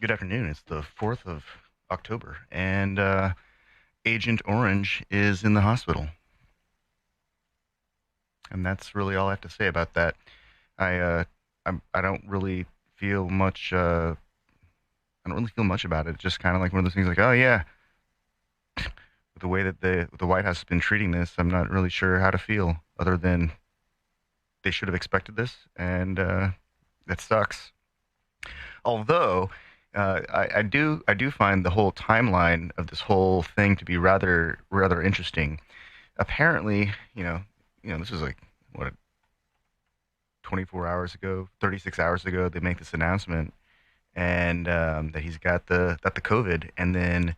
Good afternoon. It's the 4th of October, and Agent Orange is in the hospital. And that's really all I have to say about that. I I don't really feel much. I don't really feel much about it. Just kind of like one of those things, like, oh yeah, with the way that the White House has been treating this, I'm not really sure how to feel, other than they should have expected this, and that sucks. Although I do find the whole timeline of this whole thing to be rather interesting. Apparently, this is like what 24 hours ago, 36 hours ago, they make this announcement, and that he's got the COVID, and then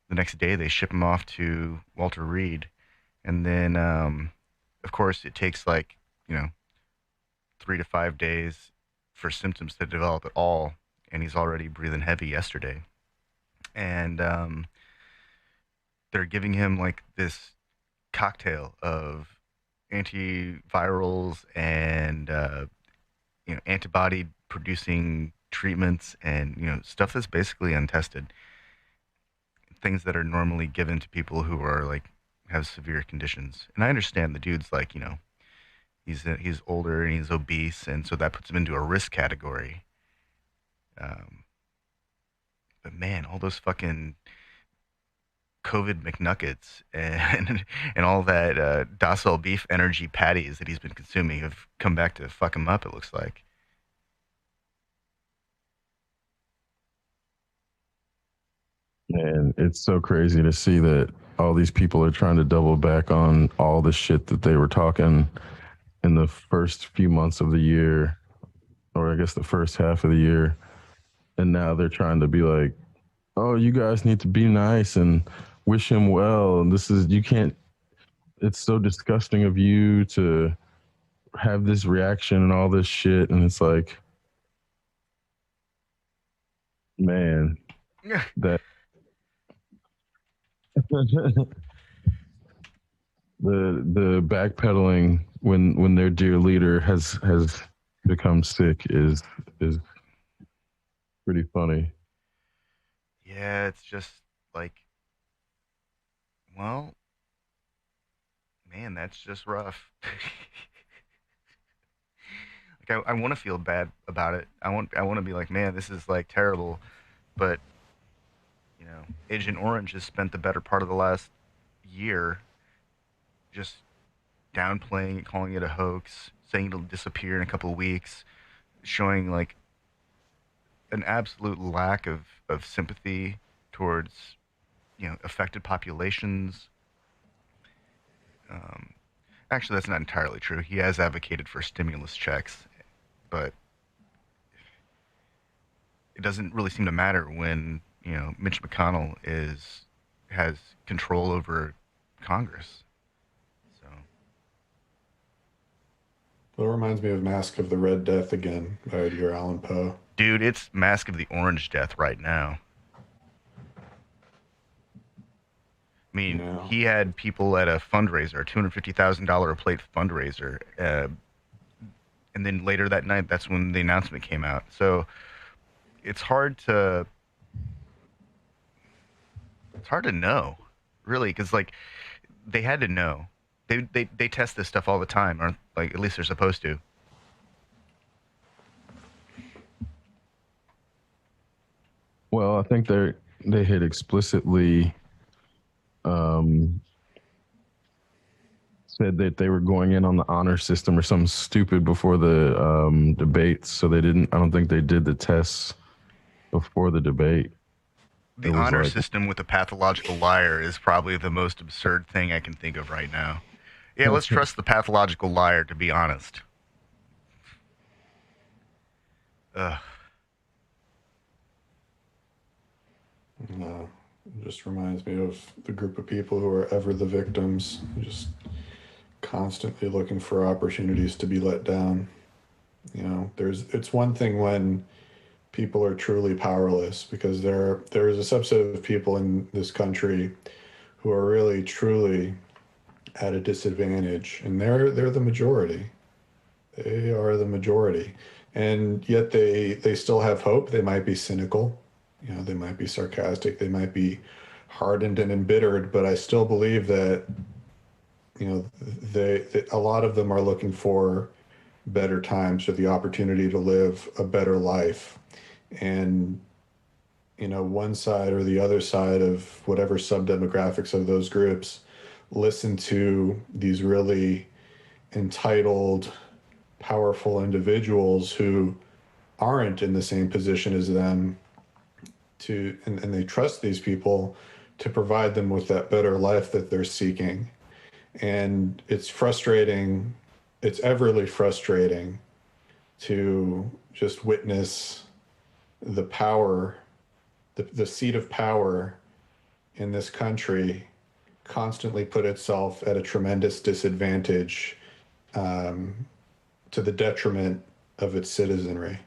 the next day they ship him off to Walter Reed, and then of course it takes like, you know 3 to 5 days for symptoms to develop at all, and he's already breathing heavy yesterday, and they're giving him like this cocktail of antivirals and antibody producing treatments, and stuff that's basically untested, things that are normally given to people who are like have severe conditions. And I understand the dude's like, he's older and he's obese, and so that puts him into a risk category. um, but man, all those fucking COVID McNuggets and and all that docile beef energy patties that he's been consuming have come back to fuck him up, it looks like. And it's so crazy to see that all these people are trying to double back on all the shit that they were talking in the first few months of the year, or I guess the first half of the year. And now they're trying to be like, oh, you guys need to be nice and wish him well. And this is, you can't, it's so disgusting of you to have this reaction and all this shit. And it's like, man, that the backpedaling when their dear leader has become sick is pretty funny. Yeah, it's just like, well, man, that's just rough. Like, I want to feel bad about it. I want to be like, man, this is like terrible. But Agent Orange has spent the better part of the last year just downplaying it, calling it a hoax, saying it'll disappear in a couple of weeks, showing like an absolute lack of sympathy towards affected populations. Um, Actually, that's not entirely true. He has advocated for stimulus checks, but it doesn't really seem to matter when Mitch McConnell is has control over Congress. So, Well, it reminds me of Mask of the Red Death again by Edgar Allan Poe. dude, it's Mask of the Orange Death right now. I You mean, know, he had people at a fundraiser, a $250,000 a plate fundraiser, and then later that night, that's when the announcement came out. So it's hard to it's hard to know, really, because like they had to know. They test this stuff all the time, or like at least they're supposed to. Well, I think they had explicitly um, said that they were going in on the honor system or something stupid before the debates, so they didn't. I don't think they did the tests before the debate. It The was honor like, system with a pathological liar is probably the most absurd thing I can think of right now. Yeah, let's trust the pathological liar, to be honest. Ugh. uh, it just reminds me of the group of people who are ever the victims, just constantly looking for opportunities to be let down. It's one thing when people are truly powerless because there is a subset of people in this country who are really truly at a disadvantage, and they're the majority. They are the majority, and yet they still have hope. They might be cynical, You know, they might be sarcastic, they might be hardened and embittered, but I still believe that, you know, a lot of them are looking for better times or the opportunity to live a better life. And, you know, one side or the other side of whatever sub-demographics of those groups listen to these really entitled, powerful individuals who aren't in the same position as them and they trust these people to provide them with that better life that they're seeking. And it's frustrating, it's everly frustrating to just witness the power, the seat of power in this country constantly put itself at a tremendous disadvantage, um, to the detriment of its citizenry.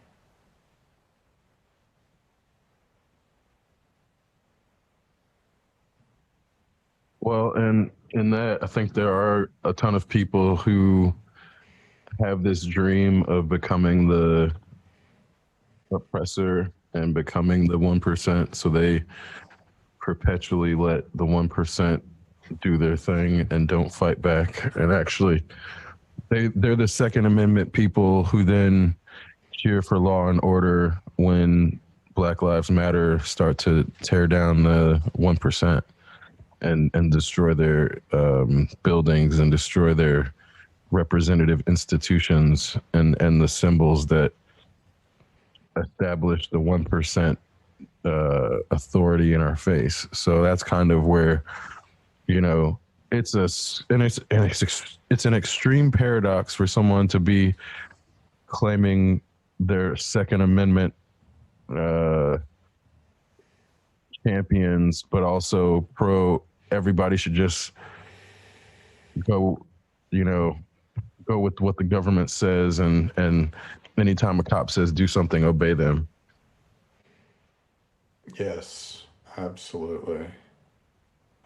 Well, and in that, I think there are a ton of people who have this dream of becoming the oppressor and becoming the 1%. So they perpetually let the 1% do their thing and don't fight back. And actually, they're the Second Amendment people who then cheer for law and order when Black Lives Matter start to tear down the 1% and destroy their buildings and destroy their representative institutions and the symbols that establish the 1% authority in our face. So that's kind of where, you know, it's an extreme paradox for someone to be claiming their Second Amendment champions, but also pro everybody should just go, you know, go with what the government says, and anytime a cop says do something, obey them. Yes, absolutely.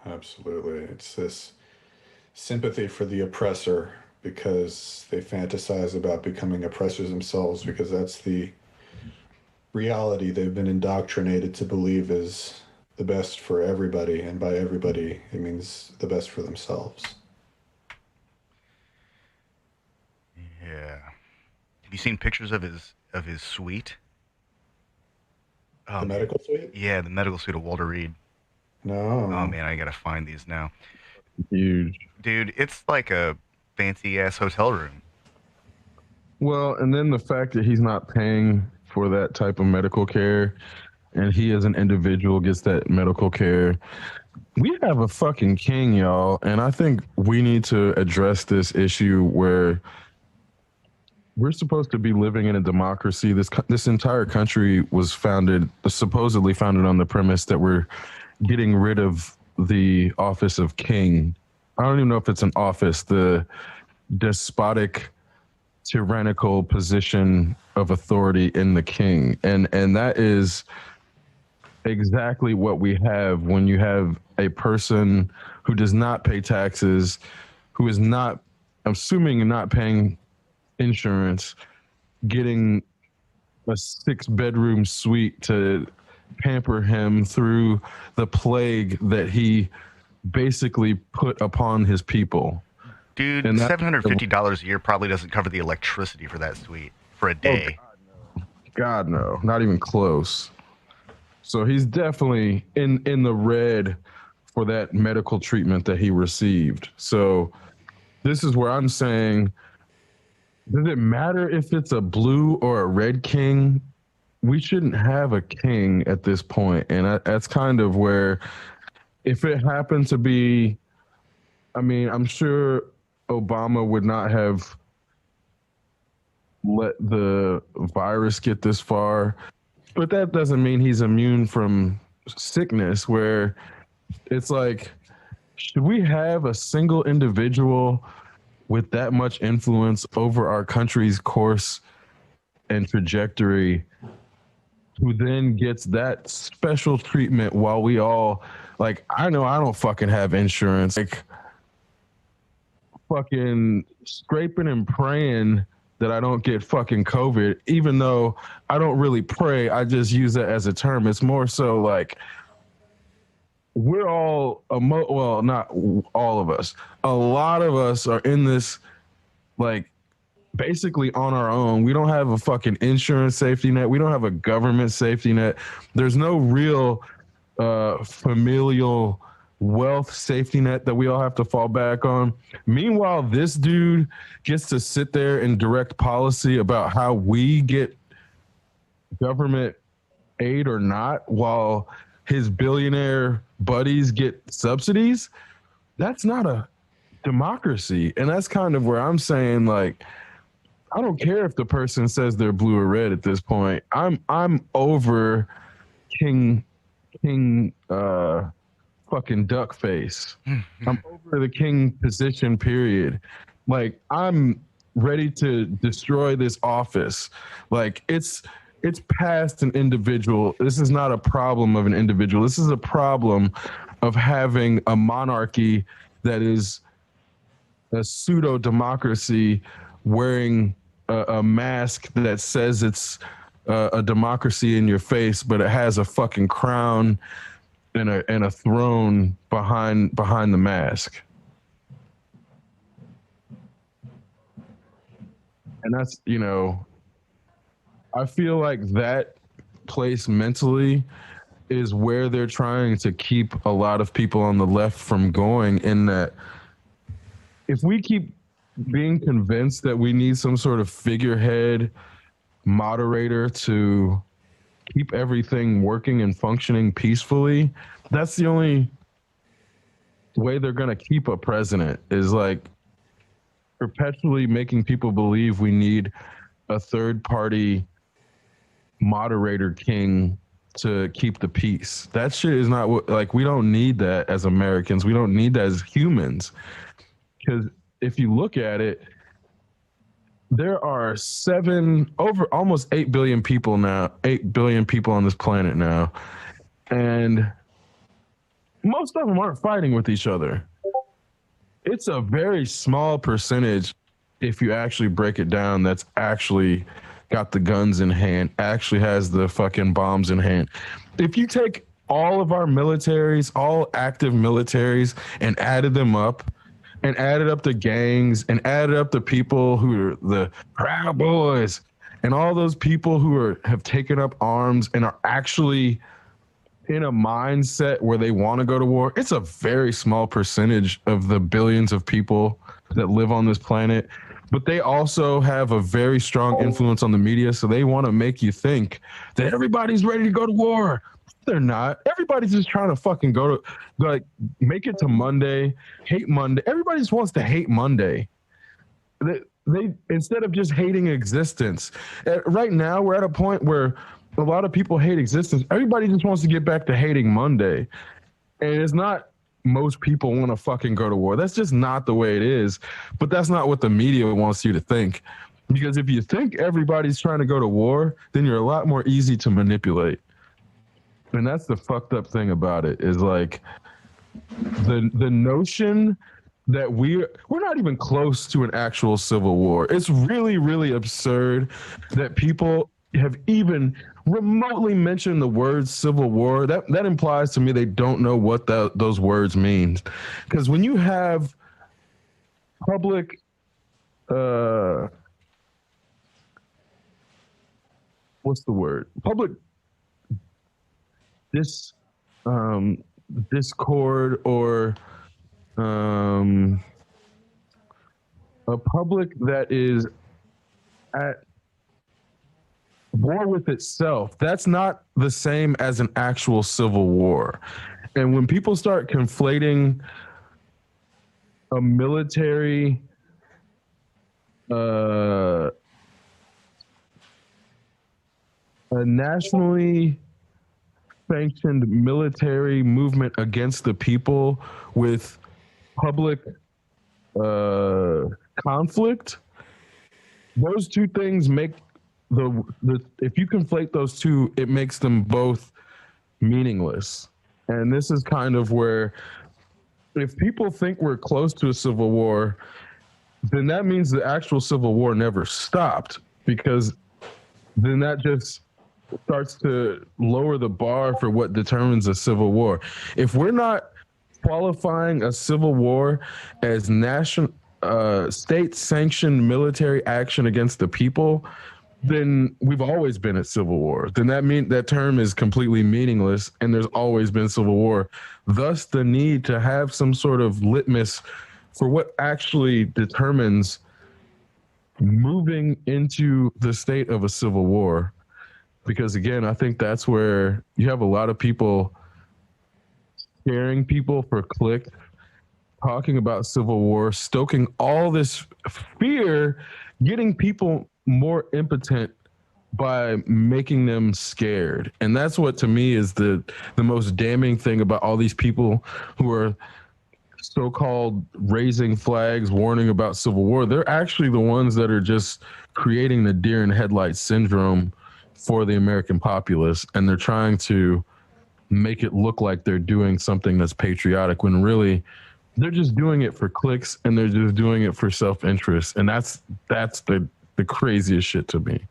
Absolutely. It's this sympathy for the oppressor because they fantasize about becoming oppressors themselves because that's the reality they've been indoctrinated to believe is the best for everybody. And by everybody, it means the best for themselves. Yeah. Have you seen pictures of his suite? The medical suite? Yeah, the medical suite of Walter Reed. Oh No. man, I gotta find these now. Huge. Dude, it's like a fancy ass hotel room. Well, and then the fact that he's not paying for that type of medical care and he as an individual gets that medical care. We have a fucking king, y'all, and I think we need to address this issue where we're supposed to be living in a democracy. This entire country was supposedly founded on the premise that we're getting rid of the office of king. I don't even know if it's an office, the despotic, tyrannical position of authority in the king. And that is exactly what we have when you have a person who does not pay taxes, who is not, I'm assuming, not paying insurance, getting a 6-bedroom suite to pamper him through the plague that he basically put upon his people. Dude, And $750 a year probably doesn't cover the electricity for that suite for a day. God, no, not even close. So he's definitely in the red for that medical treatment that he received. So this is where I'm saying, does it matter if it's a blue or a red king? We shouldn't have a king at this point. And that's kind of where, if it happened to be, I mean, I'm sure Obama would not have let the virus get this far, but that doesn't mean he's immune from sickness, where it's like, should we have a single individual with that much influence over our country's course and trajectory who then gets that special treatment while we all, like, I know I don't fucking have insurance, like fucking scraping and praying that I don't get fucking COVID, even though I don't really pray. I just use it as a term. It's more so like we're all, well, not all of us. A lot of us are in this, like, basically on our own. We don't have a fucking insurance safety net. We don't have a government safety net. There's no real familial wealth safety net that we all have to fall back on. Meanwhile, this dude gets to sit there and direct policy about how we get government aid or not, while his billionaire buddies get subsidies. That's not a democracy. And that's kind of where I'm saying, like, I don't care if the person says they're blue or red at this point. I'm over King fucking duck face. I'm over the king position, period. Like, I'm ready to destroy this office. Like, it's past an individual. This is not a problem of an individual. This is a problem of having a monarchy that is a pseudo democracy wearing a mask that says it's a democracy in your face, but it has a fucking crown and a throne behind the mask. And that's, you know, I feel like that place mentally is where they're trying to keep a lot of people on the left from going, in that if we keep being convinced that we need some sort of figurehead moderator to keep everything working and functioning peacefully, that's the only way they're going to keep a president, is like perpetually making people believe we need a third party moderator king to keep the peace. That shit is not what, like, we don't need that as Americans. We don't need that as humans. Because if you look at it, there are almost 8 billion people now, 8 billion people on this planet now. And most of them aren't fighting with each other. It's a very small percentage, if you actually break it down, that's actually got the guns in hand, actually has the fucking bombs in hand. If you take all of our militaries, all active militaries, and added them up, and added up the gangs, and added up the people who are the Proud Boys, and all those people who have taken up arms and are actually in a mindset where they want to go to war, it's a very small percentage of the billions of people that live on this planet. But they also have a very strong influence on the media, so they want to make you think that everybody's ready to go to war. They're not. Everybody's just trying to fucking like, make it to Monday, hate Monday. Everybody just wants to hate Monday. They instead of just hating existence. Right now, we're at a point where a lot of people hate existence. Everybody just wants to get back to hating Monday. And it's not most people want to fucking go to war. That's just not the way it is. But that's not what the media wants you to think. Because if you think everybody's trying to go to war, then you're a lot more easy to manipulate. And that's the fucked up thing about it, is like the notion that we're not even close to an actual civil war. It's really, really absurd that people have even remotely mentioned the word civil war. That implies to me they don't know what those words mean. Because when you have public what's the word? Public discord, or a public that is at war with itself, that's not the same as an actual civil war. And when people start conflating a military a nationally sanctioned military movement against the people with public conflict, those two things make the if you conflate those two, it makes them both meaningless. And this is kind of where, if people think we're close to a civil war, then that means the actual Civil War never stopped, because then that just starts to lower the bar for what determines a civil war. If we're not qualifying a civil war as national state sanctioned military action against the people, then we've always been at civil war. Then that term is completely meaningless, and there's always been civil war. Thus, the need to have some sort of litmus for what actually determines moving into the state of a civil war. Because again, I think that's where you have a lot of people scaring people for click, talking about civil war, stoking all this fear, getting people more impotent by making them scared. And that's what to me is the most damning thing about all these people who are so-called raising flags, warning about civil war. They're actually the ones that are just creating the deer in headlights syndrome for the American populace, and they're trying to make it look like they're doing something that's patriotic when really they're just doing it for clicks, and they're just doing it for self-interest. And that's the craziest shit to me.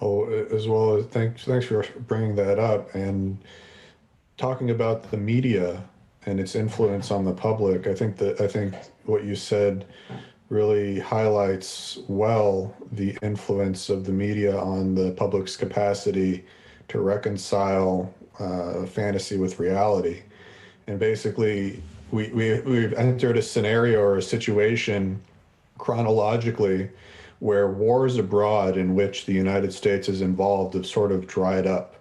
Oh, as well as thanks for bringing that up and talking about the media and its influence on the public. I think what you said really highlights well the influence of the media on the public's capacity to reconcile fantasy with reality. And basically, we've entered a scenario or a situation chronologically where wars abroad in which the United States is involved have sort of dried up.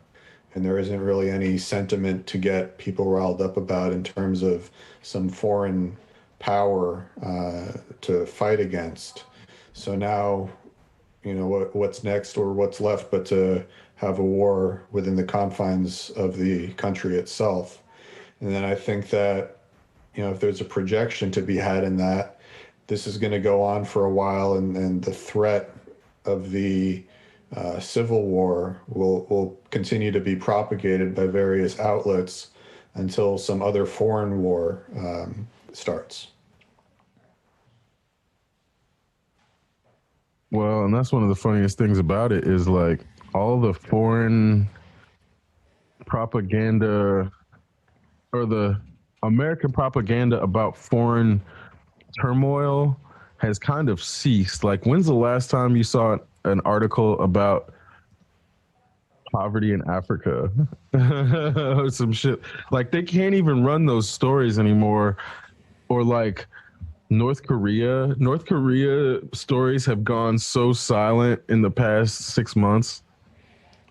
And there isn't really any sentiment to get people riled up about in terms of some foreign power to fight against. So now, what's next or what's left but to have a war within the confines of the country itself. And then I think that, if there's a projection to be had in that, this is going to go on for a while, and the threat of the civil war will continue to be propagated by various outlets until some other foreign war starts. Well, and that's one of the funniest things about it is like all the foreign propaganda or the American propaganda about foreign turmoil has kind of ceased. Like, when's the last time you saw an article about poverty in Africa or some shit? Like, they can't even run those stories anymore. Or like North Korea. North Korea stories have gone so silent in the past 6 months.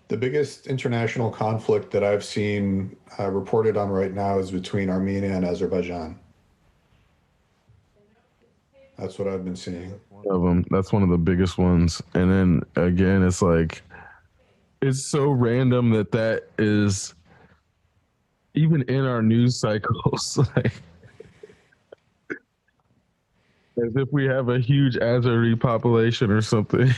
The biggest international conflict that I've seen reported on right now is between Armenia and Azerbaijan. That's what I've been seeing. Of them, that's one of the biggest ones. And then again, it's like it's so random that is even in our news cycles. Like, as if we have a huge Azeri population or something.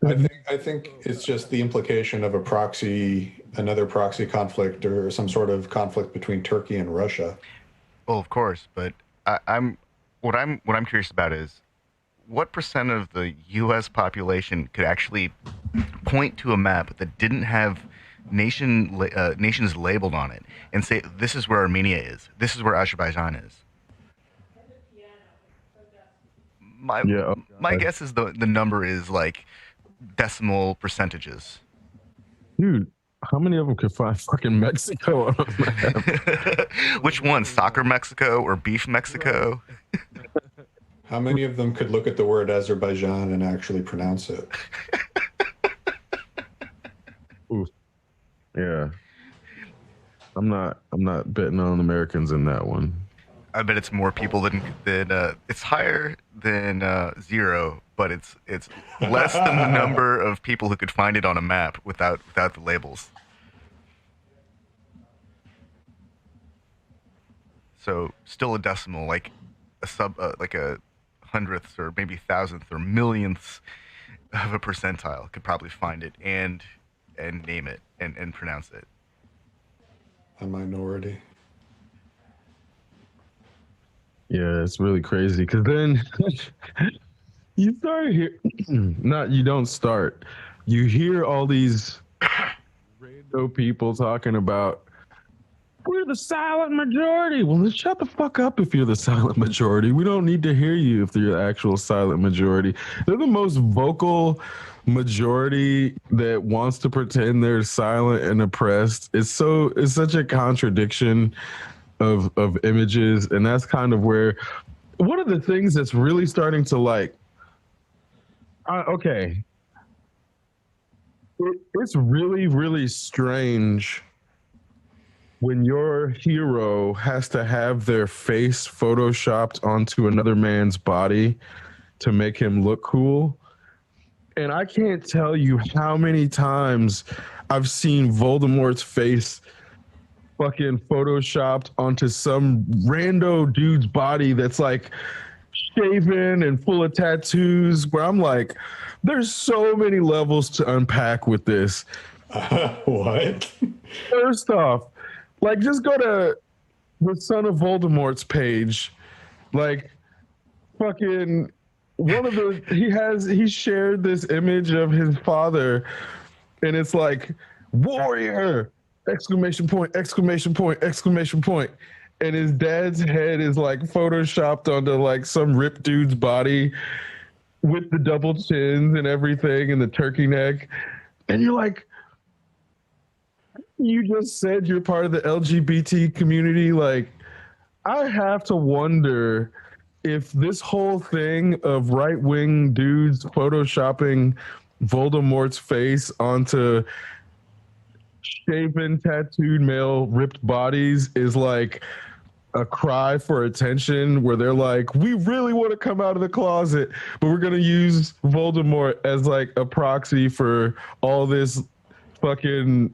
I think it's just the implication of another proxy conflict or some sort of conflict between Turkey and Russia. Well, of course, but what I'm curious about is what percent of the U.S. population could actually point to a map that didn't have nations labeled on it and say this is where Armenia is, this is where Azerbaijan is. My Yeah. my guess is the number is like decimal percentages. Dude, how many of them could find fucking Mexico on a map? Which one, soccer Mexico or beef Mexico? How many of them could look at the word Azerbaijan and actually pronounce it? Oof. Yeah. I'm not betting on Americans in that one. I bet it's more people than it's higher than zero, but it's less than the number of people who could find it on a map without the labels. So still a decimal, like like a hundredth or maybe thousandth or millionth of a percentile could probably find it and name it and pronounce it. A minority. Yeah, it's really crazy because then you start here. Not you don't start. You hear all these rando people talking about we're the silent majority. Well, then shut the fuck up if you're the silent majority. We don't need to hear you if you're the actual silent majority. They're the most vocal majority that wants to pretend they're silent and oppressed. It's such a contradiction of images, and that's kind of where one of the things that's really starting to like okay, it's really really strange when your hero has to have their face photoshopped onto another man's body to make him look cool. And I can't tell you how many times I've seen Voldemort's face fucking photoshopped onto some rando dude's body that's like shaven and full of tattoos, where I'm like, there's so many levels to unpack with this. What? First off, like just go to the Son of Voldemort's page. Like fucking one of the he shared this image of his father, and it's like warrior exclamation point exclamation point exclamation point, and his dad's head is like photoshopped onto like some ripped dude's body with the double chins and everything and the turkey neck, and you're like, you just said you're part of the LGBT community. Like, I have to wonder if this whole thing of right wing dudes photoshopping Voldemort's face onto shaven, tattooed male ripped bodies is like a cry for attention, where they're like, we really want to come out of the closet, but we're going to use Voldemort as like a proxy for all this fucking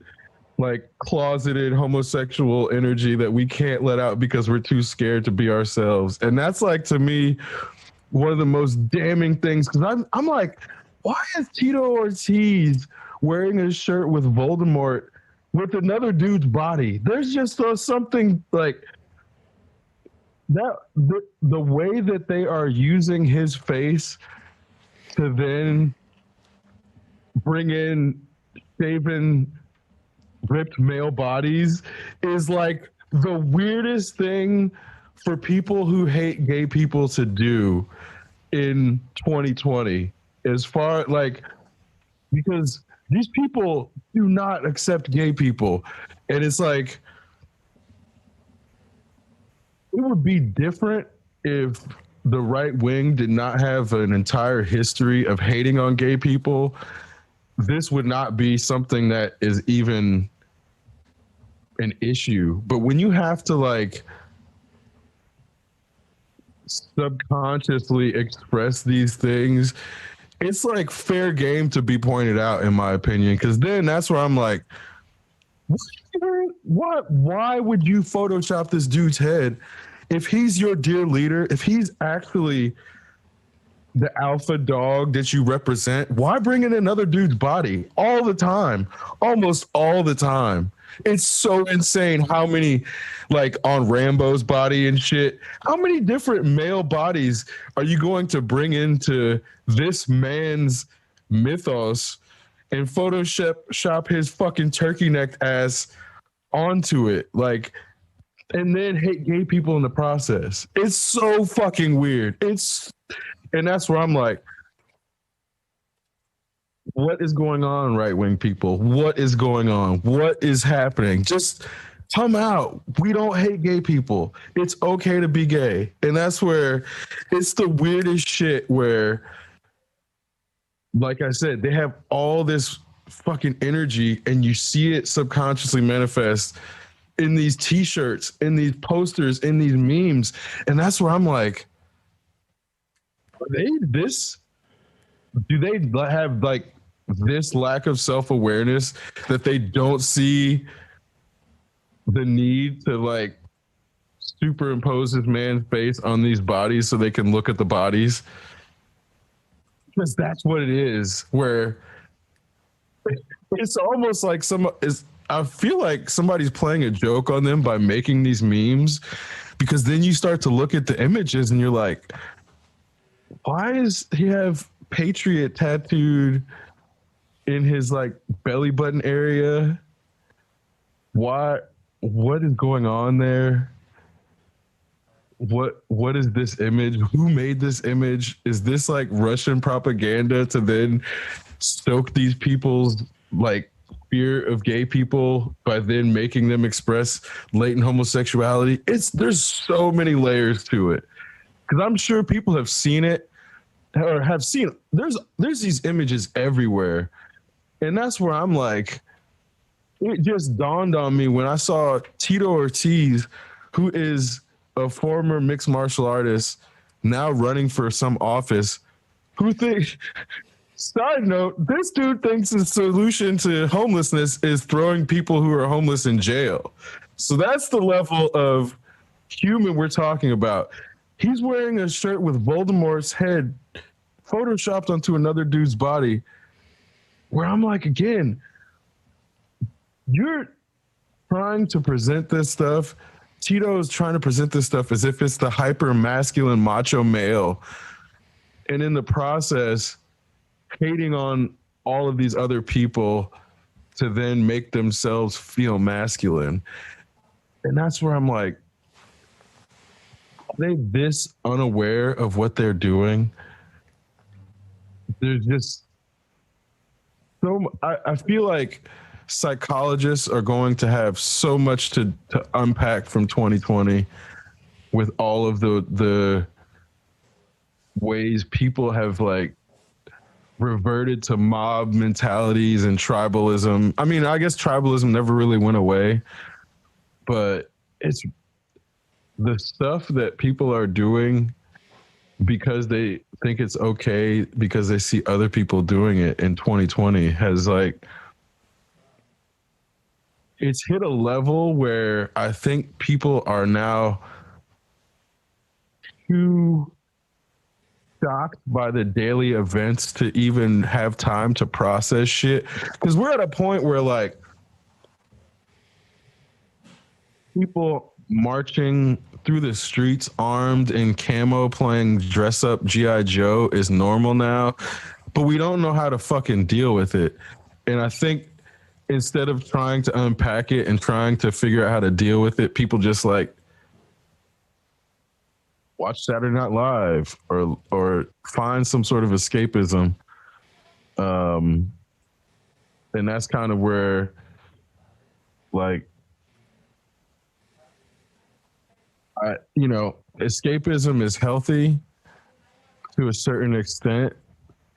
like closeted homosexual energy that we can't let out because we're too scared to be ourselves. And that's like, to me, one of the most damning things, because I'm like, why is Tito Ortiz wearing a shirt with Voldemort with another dude's body? There's just something like that. The way that they are using his face to then bring in shaven ripped male bodies is like the weirdest thing for people who hate gay people to do in 2020, as far like, because these people do not accept gay people, and it's like it would be different if the right wing did not have an entire history of hating on gay people. This would not be something that is even an issue. But when you have to like subconsciously express these things, it's like fair game to be pointed out, in my opinion, because then that's where I'm like, what? Why would you Photoshop this dude's head if he's your dear leader, if he's actually the alpha dog that you represent? Why bring in another dude's body all the time, almost all the time? It's so insane how many, like on Rambo's body and shit, how many different male bodies are you going to bring into this man's mythos and Photoshop his fucking turkey necked ass onto it? Like, and then hate gay people in the process. It's so fucking weird. And that's where I'm like, what is going on, right wing people? What is going on? What is happening? Just come out. We don't hate gay people. It's okay to be gay. And that's where it's the weirdest shit, where, like I said, they have all this fucking energy and you see it subconsciously manifest in these t-shirts, in these posters, in these memes. And that's where I'm like, do they have like this lack of self-awareness that they don't see the need to like superimpose this man's face on these bodies so they can look at the bodies? Because that's what it is, where it's almost like I feel like somebody's playing a joke on them by making these memes, because then you start to look at the images and you're like, why does he have Patriot tattooed in his like belly button area? Why? What is going on there? What is this image? Who made this image? Is this like Russian propaganda to then stoke these people's like fear of gay people by then making them express latent homosexuality? There's so many layers to it. Because I'm sure people have seen it or have seen there's these images everywhere. And that's where I'm like, it just dawned on me when I saw Tito Ortiz, who is a former mixed martial artist, now running for some office, who thinks, side note, this dude thinks the solution to homelessness is throwing people who are homeless in jail. So that's the level of human we're talking about. He's wearing a shirt with Voldemort's head photoshopped onto another dude's body, where I'm like, again, you're trying to present this stuff. Tito is trying to present this stuff as if it's the hyper masculine macho male. And in the process, hating on all of these other people to then make themselves feel masculine. And that's where I'm like, are they this unaware of what they're doing? There's just I feel like psychologists are going to have so much to unpack from 2020 with all of the ways people have like reverted to mob mentalities and tribalism. I mean, I guess tribalism never really went away, but it's the stuff that people are doing because they think it's okay because they see other people doing it in 2020 has like, it's hit a level where I think people are now too shocked by the daily events to even have time to process shit. Because we're at a point where like people marching through the streets armed in camo playing dress up G.I. Joe is normal now, but we don't know how to fucking deal with it. And I think instead of trying to unpack it and trying to figure out how to deal with it, people just like watch Saturday Night Live or find some sort of escapism. And that's kind of where like, escapism is healthy to a certain extent,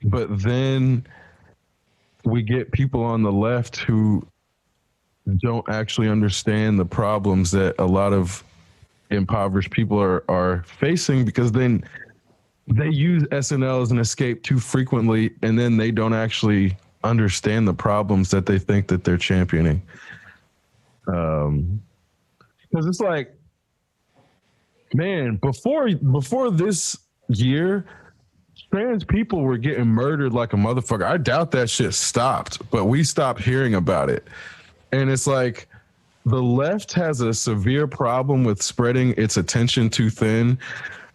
but then we get people on the left who don't actually understand the problems that a lot of impoverished people are facing, because then they use SNL as an escape too frequently, and then they don't actually understand the problems that they think that they're championing. Because it's like, man, before this year, trans people were getting murdered like a motherfucker. I doubt that shit stopped, but we stopped hearing about it. And it's like the left has a severe problem with spreading its attention too thin,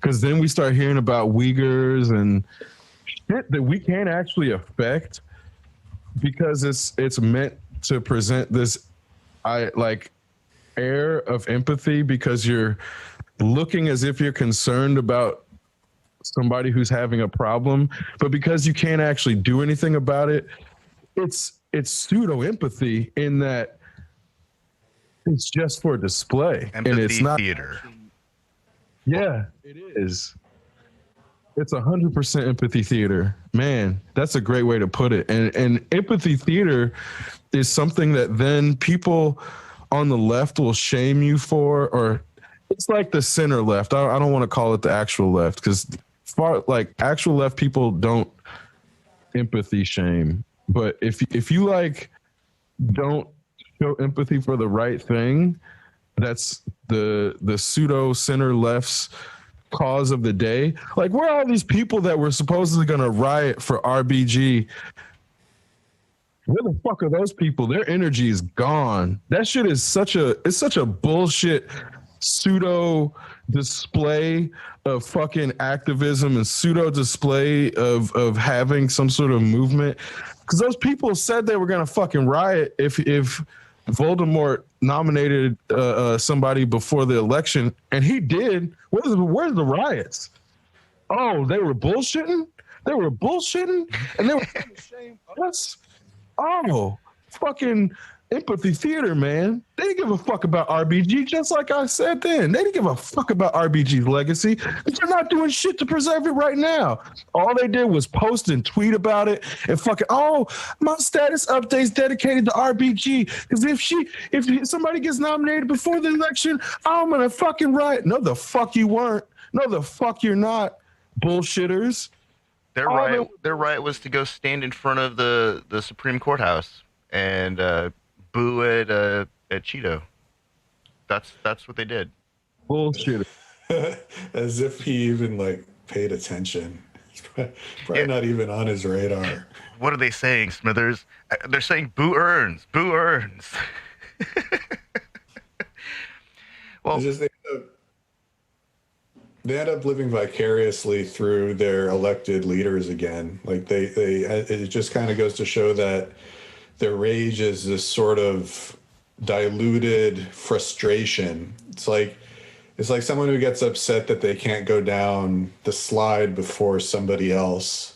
because then we start hearing about Uyghurs and shit that we can't actually affect because it's meant to present this air of empathy because you're looking as if you're concerned about somebody who's having a problem, but because you can't actually do anything about it, it's pseudo empathy in that it's just for display. Empathy and it's not theater. Yeah, it is. It's 100% empathy theater. Man, that's a great way to put it. And empathy theater is something that then people on the left will shame you for, or it's like the center left. I don't want to call it the actual left, because actual left people don't empathy shame. But if you like don't show empathy for the right thing, that's the pseudo center left's cause of the day. Like, where are all these people that were supposedly going to riot for RBG? Where the fuck are those people? Their energy is gone. That shit is such a bullshit pseudo display of fucking activism and pseudo display of having some sort of movement, because those people said they were gonna fucking riot if Voldemort nominated somebody before the election, and he did. Where's the riots? Oh, they were bullshitting. They were bullshitting, and they were trying to shame us. Oh, fucking empathy theater, man. They didn't give a fuck about RBG, just like I said then. They didn't give a fuck about RBG's legacy. They're not doing shit to preserve it right now. All they did was post and tweet about it and fucking, oh, my status update's dedicated to RBG. Because if somebody gets nominated before the election, I'm gonna fucking riot. No, the fuck you weren't. No, the fuck you're not, bullshitters. Their riot was to go stand in front of the Supreme Courthouse and boo at Cheeto. That's what they did. Bullshit. As if he even like paid attention. He's probably not even on his radar. What are they saying, Smithers? They're saying boo earns. Boo earns. Well, it's just they end up living vicariously through their elected leaders again. Like it just kind of goes to show that their rage is this sort of diluted frustration. It's like someone who gets upset that they can't go down the slide before somebody else.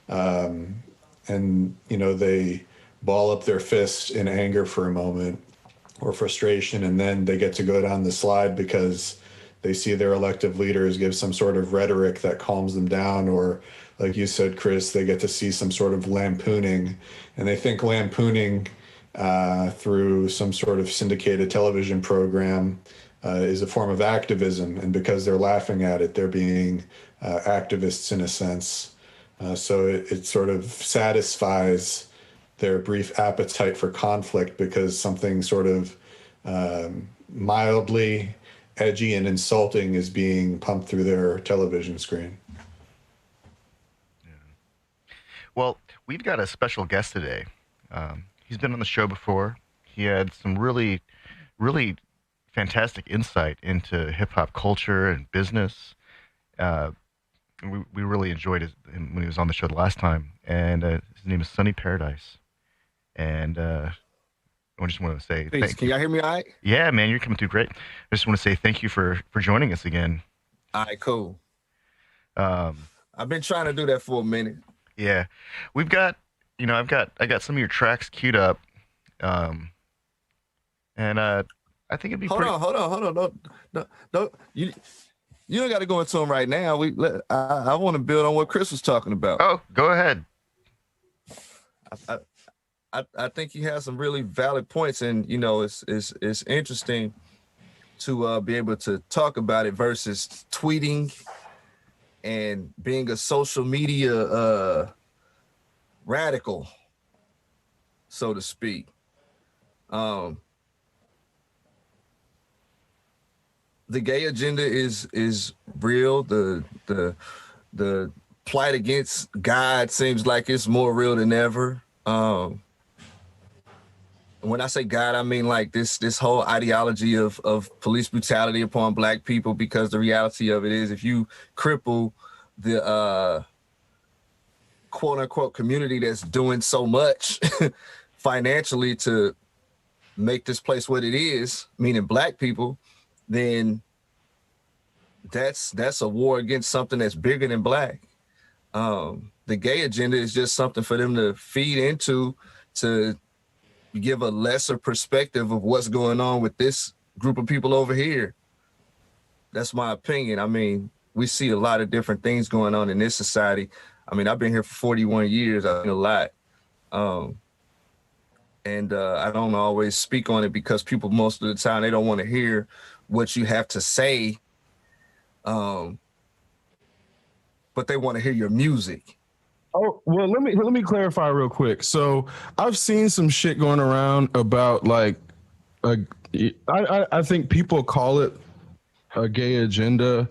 And, they ball up their fist in anger for a moment or frustration, and then they get to go down the slide because they see their elective leaders give some sort of rhetoric that calms them down, or like you said, Chris, they get to see some sort of lampooning, and they think lampooning through some sort of syndicated television program is a form of activism, and because they're laughing at it, they're being activists in a sense. So it sort of satisfies their brief appetite for conflict because something sort of mildly edgy and insulting is being pumped through their television screen. Yeah. Well, we've got a special guest today. He's been on the show before. He had some really, really fantastic insight into hip-hop culture and business. We really enjoyed him when he was on the show the last time. And his name is Sonny Paradise. And I just want to say thanks. Can y'all hear me all right? Yeah, man, you're coming through great. I just want to say thank you for joining us again. All right, cool. I've been trying to do that for a minute. Yeah. We've got, I got some of your tracks queued up. And I think it'd be Hold on. No, you don't got to go into them right now. I want to build on what Chris was talking about. Oh, go ahead. I think he has some really valid points, and it's interesting to be able to talk about it versus tweeting and being a social media radical, so to speak. The gay agenda is real. The plight against God seems like it's more real than ever. When I say God, I mean like this whole ideology of police brutality upon Black people, because the reality of it is, if you cripple the quote unquote community that's doing so much financially to make this place what it is, meaning Black people, then that's a war against something that's bigger than Black. The gay agenda is just something for them to feed into, to give a lesser perspective of what's going on with this group of people over here. That's my opinion. I mean, we see a lot of different things going on in this society. I mean, I've been here for 41 years. I've seen a lot. And I don't always speak on it because people, most of the time, they don't want to hear what you have to say. But they want to hear your music. Oh, well, let me clarify real quick. So I've seen some shit going around about like, I think people call it a gay agenda.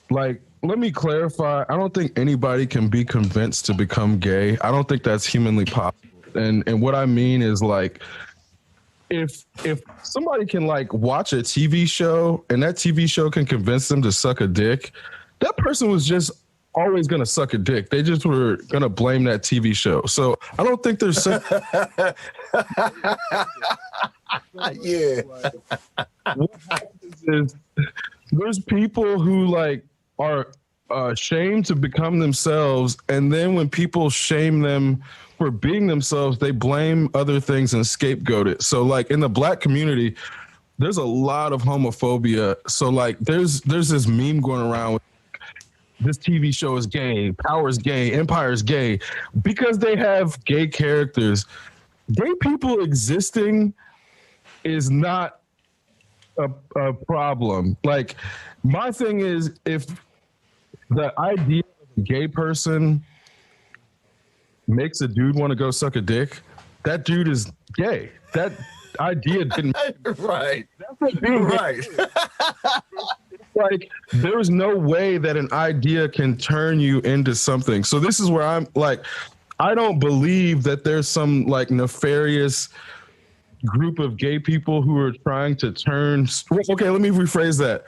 Like, let me clarify. I don't think anybody can be convinced to become gay. I don't think that's humanly possible. And what I mean is like, if somebody can like watch a TV show and that TV show can convince them to suck a dick, that person was just always gonna suck a dick. They just were gonna blame that TV show. So I don't think there's such Yeah. what happens is there's people who like are ashamed to become themselves, and then when people shame them for being themselves, they blame other things and scapegoat it. So like in the Black community, there's a lot of homophobia. So like there's this meme going around with this TV show is gay, Power is gay, Empire is gay, because they have gay characters. Gay people existing is not a problem. Like my thing is, if the idea of a gay person makes a dude want to go suck a dick, that dude is gay. That idea didn't Right. that's what being Right. like there's no way that an idea can turn you into something. So this is where I'm like, I don't believe that there's some like nefarious group of gay people who are trying to turn. Okay, let me rephrase that.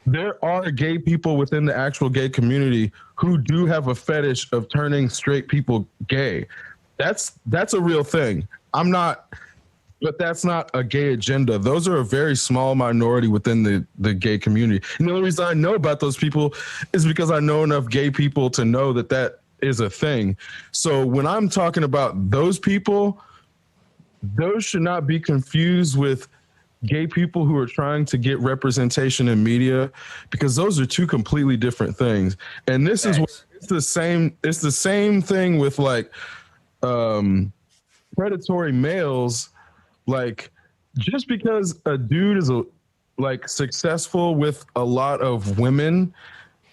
There are gay people within the actual gay community who do have a fetish of turning straight people gay. That's a real thing. But that's not a gay agenda. Those are a very small minority within the gay community. And the only reason I know about those people is because I know enough gay people to know that that is a thing. So when I'm talking about those people, those should not be confused with gay people who are trying to get representation in media, because those are two completely different things. And this is what it's the same thing with like predatory males. Like just because a dude is like successful with a lot of women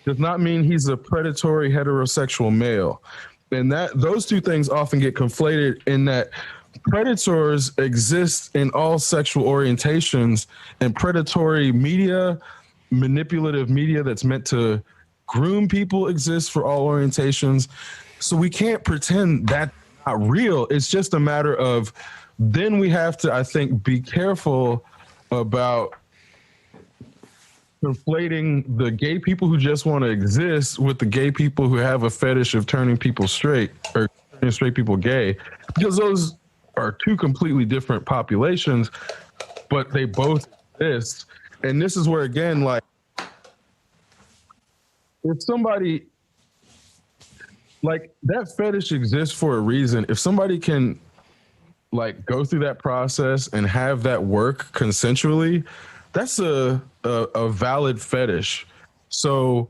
does not mean he's a predatory heterosexual male. And that those two things often get conflated, in that predators exist in all sexual orientations, and predatory media, manipulative media that's meant to groom people exists for all orientations. So we can't pretend that's not real. It's just a matter of, then we have to, I think, be careful about conflating the gay people who just want to exist with the gay people who have a fetish of turning people straight or turning straight people gay, because those are two completely different populations, but they both exist. And this is where, again, like, if somebody, like, that fetish exists for a reason. If somebody can like go through that process and have that work consensually, that's a valid fetish. So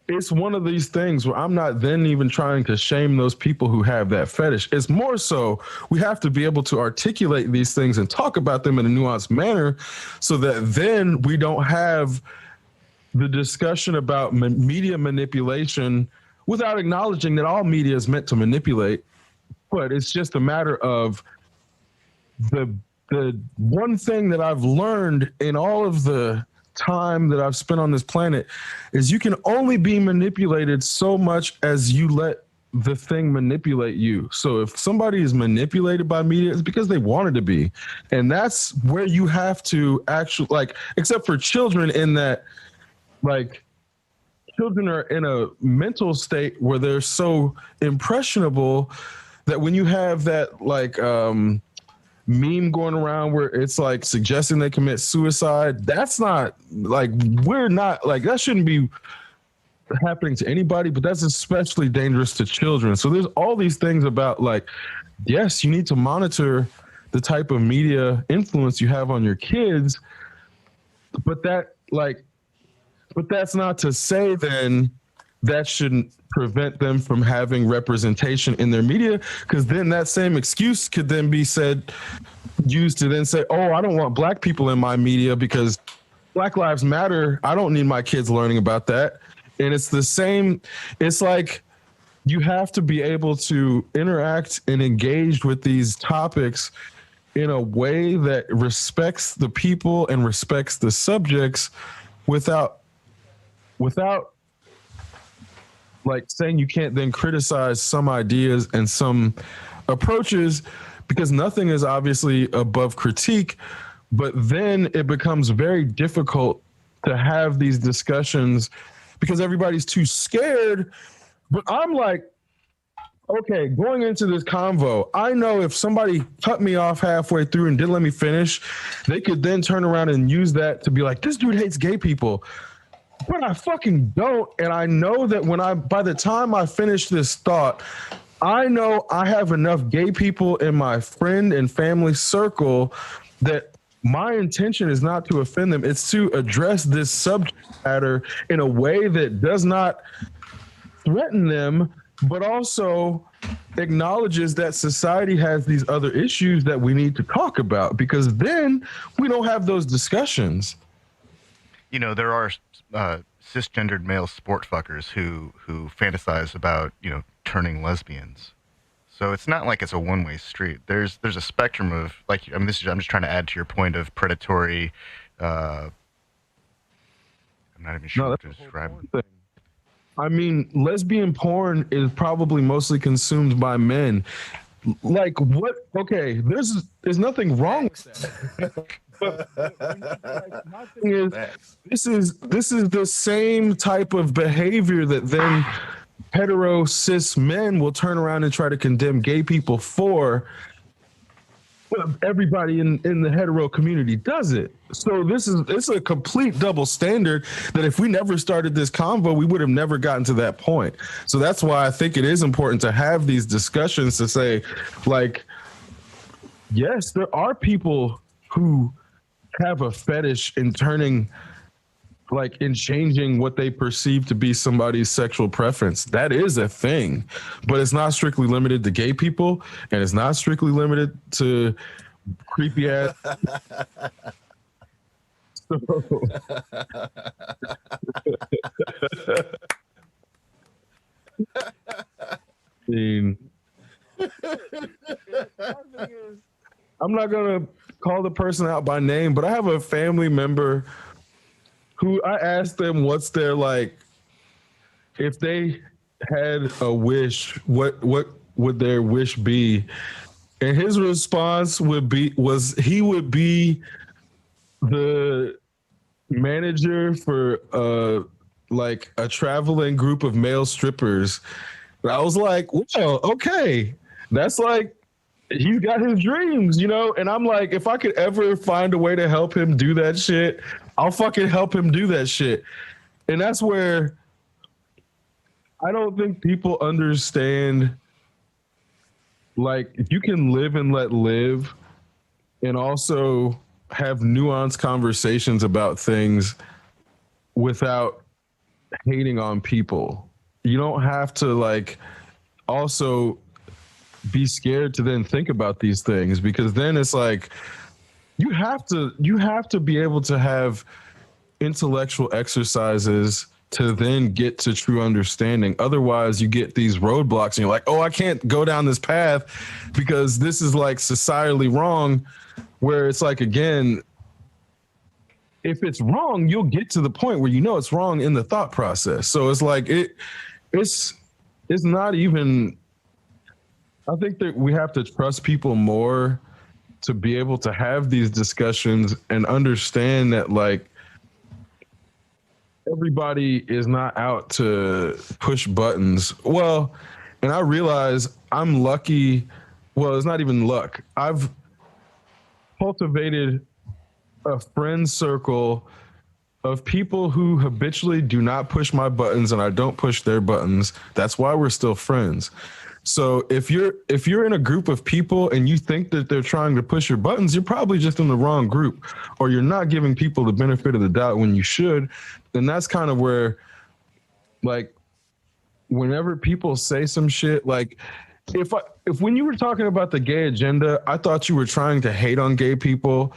it's one of these things where I'm not then even trying to shame those people who have that fetish. It's more so we have to be able to articulate these things and talk about them in a nuanced manner, so that then we don't have the discussion about media manipulation without acknowledging that all media is meant to manipulate. But it's just a matter of the one thing that I've learned in all of the time that I've spent on this planet is you can only be manipulated so much as you let the thing manipulate you. So if somebody is manipulated by media, it's because they wanted to be. And that's where you have to actually, like, except for children, in that, like, children are in a mental state where they're so impressionable that when you have that like meme going around where it's like suggesting they commit suicide, that's not like, we're not like, that shouldn't be happening to anybody, but that's especially dangerous to children. So there's all these things about, like, yes, you need to monitor the type of media influence you have on your kids, but that's not to say then that shouldn't prevent them from having representation in their media, because then that same excuse could then be used to then say, oh, I don't want black people in my media because Black Lives Matter. I don't need my kids learning about that. And it's the same. It's like you have to be able to interact and engage with these topics in a way that respects the people and respects the subjects without like saying you can't then criticize some ideas and some approaches, because nothing is obviously above critique, but then it becomes very difficult to have these discussions because everybody's too scared. But I'm like, okay, going into this convo, I know if somebody cut me off halfway through and didn't let me finish, they could then turn around and use that to be like, this dude hates gay people. But I fucking don't. And I know that by the time I finish this thought, I know I have enough gay people in my friend and family circle that my intention is not to offend them. It's to address this subject matter in a way that does not threaten them, but also acknowledges that society has these other issues that we need to talk about, because then we don't have those discussions. You know, there are cisgendered male sport fuckers who fantasize about, you know, turning lesbians. So it's not like it's a one-way street. There's a spectrum of, like, I mean, I'm just trying to add to your point of predatory. I'm not even sure what to describe. I mean, lesbian porn is probably mostly consumed by men. Like, what? Okay, there's nothing wrong with that. But my thing is, this is the same type of behavior that then hetero cis men will turn around and try to condemn gay people for. Everybody in the hetero community does it. So it's a complete double standard that if we never started this convo, we would have never gotten to that point. So that's why I think it is important to have these discussions to say, like, yes, there are people who have a fetish in changing what they perceive to be somebody's sexual preference. That is a thing, but it's not strictly limited to gay people, and it's not strictly limited to creepy ass. I mean, I'm not gonna call the person out by name, but I have a family member who I asked them what's their, like, if they had a wish, what would their wish be? And his response he would be the manager for like a traveling group of male strippers. And I was like, well, okay, that's like, he's got his dreams, you know? And I'm like, if I could ever find a way to help him do that shit, I'll fucking help him do that shit. And that's where I don't think people understand, like, if you can live and let live and also have nuanced conversations about things without hating on people. You don't have to, like, also be scared to then think about these things, because then it's like you have to be able to have intellectual exercises to then get to true understanding. Otherwise you get these roadblocks and you're like, oh, I can't go down this path because this is, like, societally wrong, where it's like, again, if it's wrong, you'll get to the point where you know it's wrong in the thought process. So it's like it's not even, I think that we have to trust people more to be able to have these discussions and understand that, like, everybody is not out to push buttons. Well, and I realize I'm lucky. Well, it's not even luck. I've cultivated a friend circle of people who habitually do not push my buttons and I don't push their buttons. That's why we're still friends. So if you're in a group of people and you think that they're trying to push your buttons, you're probably just in the wrong group, or you're not giving people the benefit of the doubt when you should. And that's kind of where, like, whenever people say some shit, like, if when you were talking about the gay agenda, I thought you were trying to hate on gay people.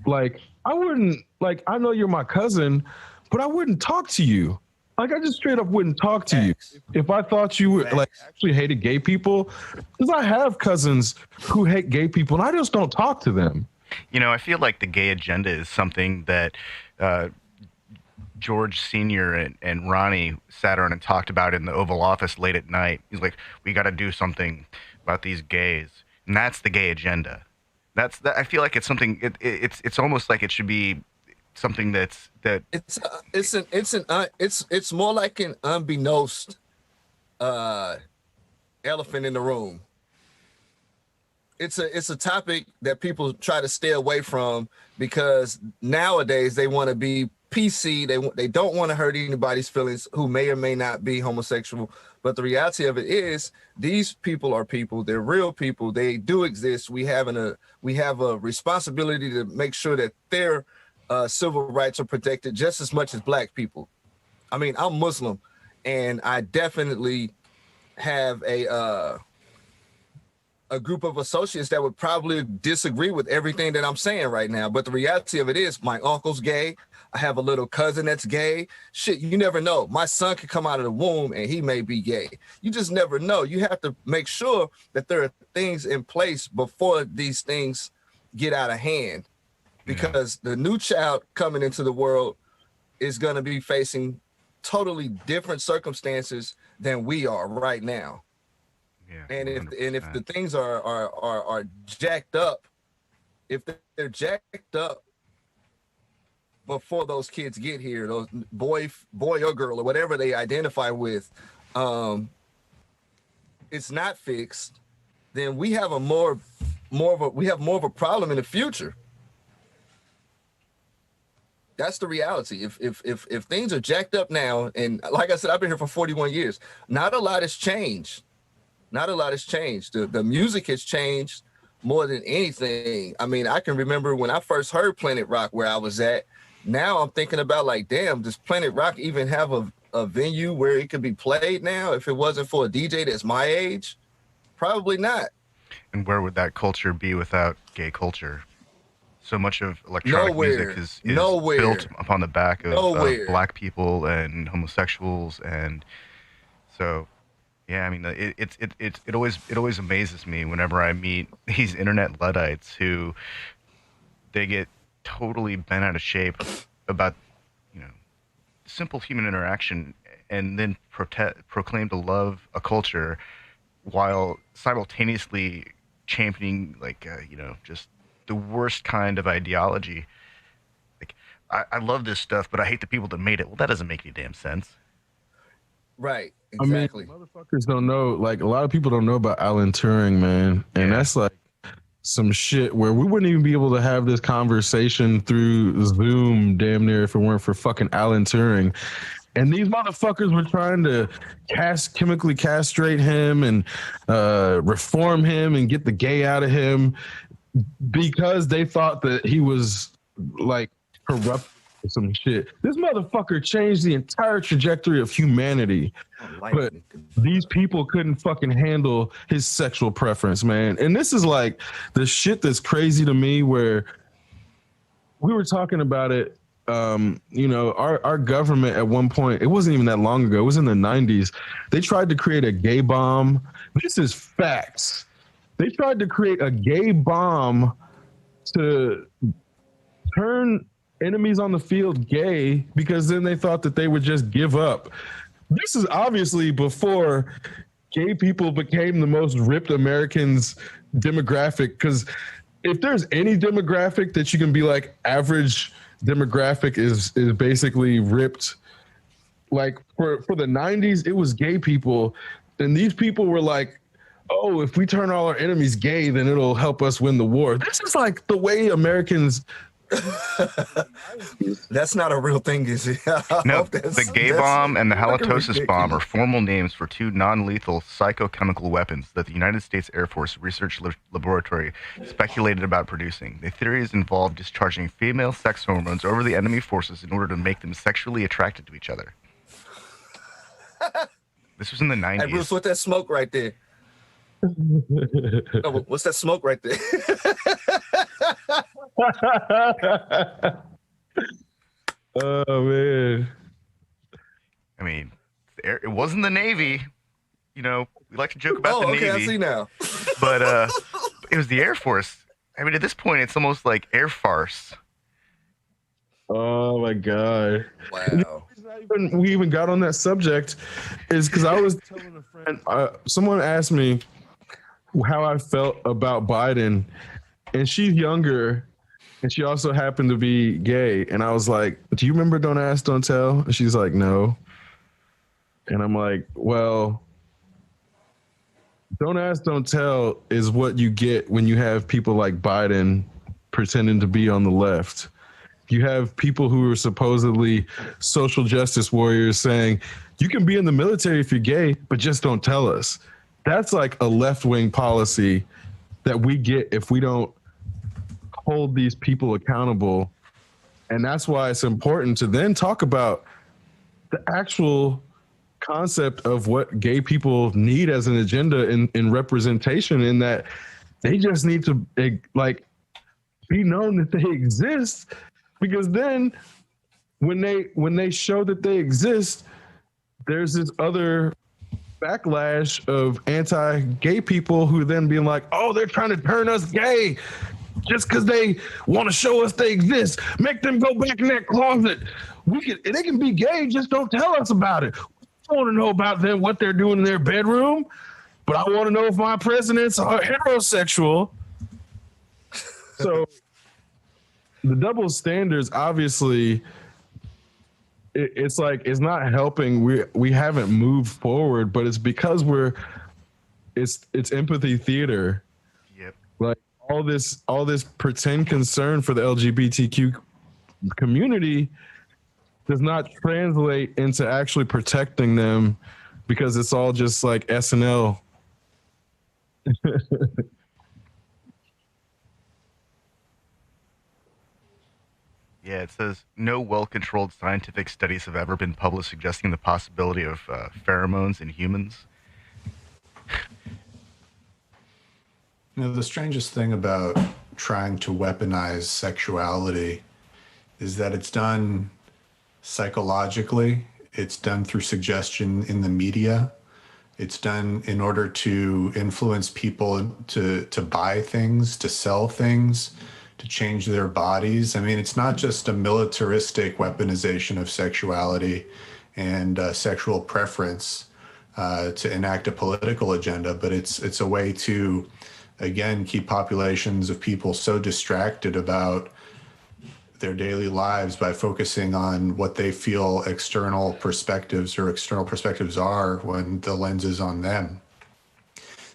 Like, I wouldn't, like, I know you're my cousin, but I wouldn't talk to you. Like, I just straight up wouldn't talk to you if I thought you were, like, actually hated gay people, because I have cousins who hate gay people and I just don't talk to them. You know, I feel like the gay agenda is something that George Sr. and Ronnie sat around and talked about in the Oval Office late at night. He's like, we got to do something about these gays. and that's the gay agenda. That's that. I feel like it's something. It's almost like it should be something that. It's more like an unbeknownst uh elephant in the room. It's a topic that people try to stay away from because nowadays they want to be PC. They don't want to hurt anybody's feelings who may or may not be homosexual. But the reality of it is, these people are people. They're real people. They do exist. We have a responsibility to make sure that their civil rights are protected just as much as Black people. I mean, I'm Muslim, and I definitely have a group of associates that would probably disagree with everything that I'm saying right now. But the reality of it is, my uncle's gay. I have a little cousin that's gay. Shit, you never know. My son could come out of the womb and he may be gay. You just never know. You have to make sure that there are things in place before these things get out of hand, because the new child coming into the world is going to be facing totally different circumstances than we are right now. Yeah, and if the things are jacked up, if they're jacked up before those kids get here, those boy or girl or whatever they identify with, it's not fixed, then we have more of a problem in the future. That's the reality. If things are jacked up now, and like I said, I've been here for 41 years, not a lot has changed. Not a lot has changed. The music has changed more than anything. I mean, I can remember when I first heard Planet Rock where I was at. Now I'm thinking about, like, damn, does Planet Rock even have a venue where it could be played now if it wasn't for a DJ that's my age? Probably not. And where would that culture be without gay culture? So much of electronic music is built upon the back of Black people and homosexuals, and so yeah, I mean, it always amazes me whenever I meet these internet Luddites who they get totally bent out of shape about, simple human interaction, and then proclaim to love a culture while simultaneously championing, like, just the worst kind of ideology. Like, I love this stuff, but I hate the people that made it. Well, that doesn't make any damn sense. Right. Exactly. I mean, motherfuckers don't know. Like, a lot of people don't know about Alan Turing, man, and that's like some shit where we wouldn't even be able to have this conversation through Zoom, damn near, if it weren't for fucking Alan Turing. And these motherfuckers were trying to chemically castrate him and reform him and get the gay out of him because they thought that he was like corrupt or some shit. This motherfucker changed the entire trajectory of humanity. But these people couldn't fucking handle his sexual preference, man. And this is like the shit that's crazy to me, where we were talking about it. Our government at one point, it wasn't even that long ago, it was in the 90s, they tried to create a gay bomb. This is facts. They tried to create a gay bomb to turn enemies on the field gay, because then they thought that they would just give up. This is obviously before gay people became the most ripped Americans demographic, because if there's any demographic that you can be like average demographic is basically ripped. Like for the 90s, it was gay people, and these people were like, oh, if we turn all our enemies gay, then it'll help us win the war. This is like the way Americans. That's not a real thing, is it? No, the gay bomb and the halitosis bomb are formal names for two non-lethal psychochemical weapons that the United States Air Force Research Laboratory speculated about producing. The theories involved discharging female sex hormones over the enemy forces in order to make them sexually attracted to each other. This was in the 90s. Hey, Bruce, what's that smoke right there? No, what's that smoke right there? Oh man. I mean, it wasn't the Navy. We like to joke about the Navy. I see now. But it was the Air Force. I mean, at this point, it's almost like air farce. Oh my god! Wow. We even got on that subject is because I was telling a friend. Someone asked me, how I felt about Biden, and she's younger, and she also happened to be gay, and I was like, "Do you remember Don't Ask, Don't Tell?" And she's like, "No," and I'm like, "Well, Don't Ask, Don't Tell is what you get when you have people like Biden pretending to be on the left. You have people who are supposedly social justice warriors saying, you can be in the military if you're gay, but just don't tell us." That's like a left wing policy that we get if we don't hold these people accountable. And that's why it's important to then talk about the actual concept of what gay people need as an agenda in representation, in that they just need to like be known that they exist, because then when they show that they exist, there's this other backlash of anti-gay people who then being like, oh, they're trying to turn us gay just because they want to show us they exist. Make them go back in that closet. They can be gay, just don't tell us about it. I want to know about them, what they're doing in their bedroom, but I want to know if my presidents are heterosexual. So the double standards, obviously, it's like it's not helping. We haven't moved forward, but it's because it's empathy theater. Yep. Like all this pretend concern for the LGBTQ community does not translate into actually protecting them, because it's all just like SNL. Yeah, it says no well-controlled scientific studies have ever been published suggesting the possibility of pheromones in humans. You know, the strangest thing about trying to weaponize sexuality is that it's done psychologically, it's done through suggestion in the media, it's done in order to influence people to buy things, to sell things, to change their bodies. I mean, it's not just a militaristic weaponization of sexuality and sexual preference to enact a political agenda, but it's a way to, again, keep populations of people so distracted about their daily lives by focusing on what they feel external perspectives are when the lens is on them.